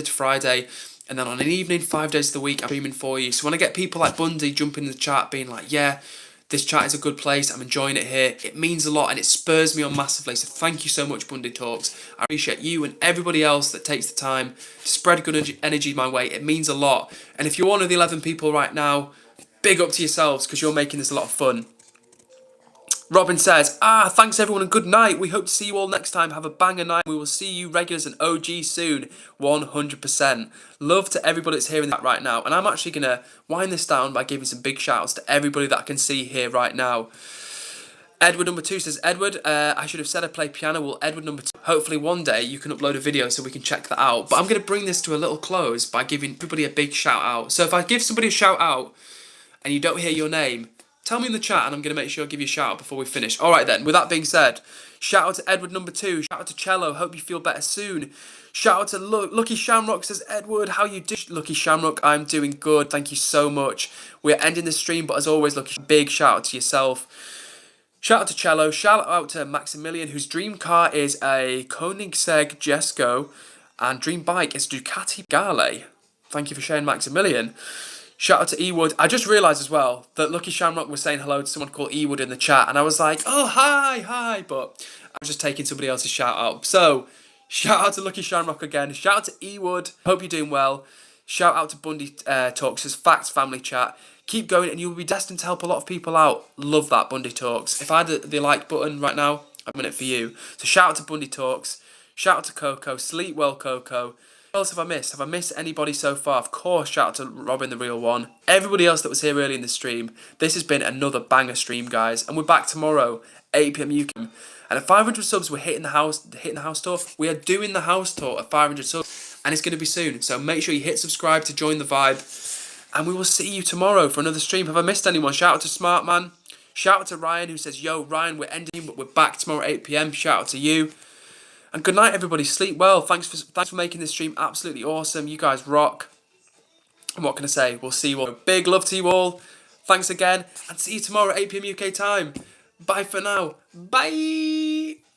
Friday, and then on an evening, 5 days of the week, I'm streaming for you. So when I get people like Bundy jumping in the chat, being like, yeah, this chat is a good place, I'm enjoying it here, it means a lot and it spurs me on massively. So thank you so much, Bundy Talks. I appreciate you and everybody else that takes the time to spread good energy my way. It means a lot. And if you're one of the 11 people right now, big up to yourselves because you're making this a lot of fun. Robin says, thanks everyone and good night. We hope to see you all next time. Have a banger night. We will see you regulars and OG soon. 100%. Love to everybody that's hearing that right now. And I'm actually going to wind this down by giving some big shout outs to everybody that I can see here right now. Edward number 2 says, Edward, I should have said I play piano. Well, Edward number 2, hopefully one day you can upload a video so we can check that out. But I'm going to bring this to a little close by giving everybody a big shout out. So if I give somebody a shout out and you don't hear your name, tell me in the chat and I'm going to make sure I give you a shout out before we finish. Alright then, with that being said, shout out to Edward number 2, shout out to Cello, hope you feel better soon. Shout out to Lucky Shamrock says, Edward, how you doing? Lucky Shamrock, I'm doing good, thank you so much. We're ending the stream, but as always, Lucky, big shout out to yourself. Shout out to Cello, shout out to Maximilian, whose dream car is a Koenigsegg Jesko, and dream bike is Ducati Gale. Thank you for sharing, Maximilian. Shout out to Ewood. I just realised as well that Lucky Shamrock was saying hello to someone called Ewood in the chat, and I was like, oh, hi, but I was just taking somebody else's shout out. So, shout out to Lucky Shamrock again. Shout out to Ewood. Hope you're doing well. Shout out to Bundy Talks, his Facts Family Chat. Keep going, and you'll be destined to help a lot of people out. Love that, Bundy Talks. If I had the like button right now, I'm in it for you. So, shout out to Bundy Talks. Shout out to Coco. Sleep well, Coco. Who else have I missed? Have I missed anybody so far? Of course, shout out to Robin, the real one. Everybody else that was here early in the stream. This has been another banger stream, guys. And we're back tomorrow, 8 p.m. UK. And at 500 subs, we're hitting the house tour. We are doing the house tour at 500 subs. And it's going to be soon. So make sure you hit subscribe to join the vibe. And we will see you tomorrow for another stream. Have I missed anyone? Shout out to Smart Man. Shout out to Ryan, who says, yo, Ryan, we're ending, but we're back tomorrow at 8 p.m. Shout out to you. And good night, everybody. Sleep well. Thanks for making this stream absolutely awesome. You guys rock. And what can I say? We'll see you all. Big love to you all. Thanks again. And see you tomorrow at 8 p.m. UK time. Bye for now. Bye.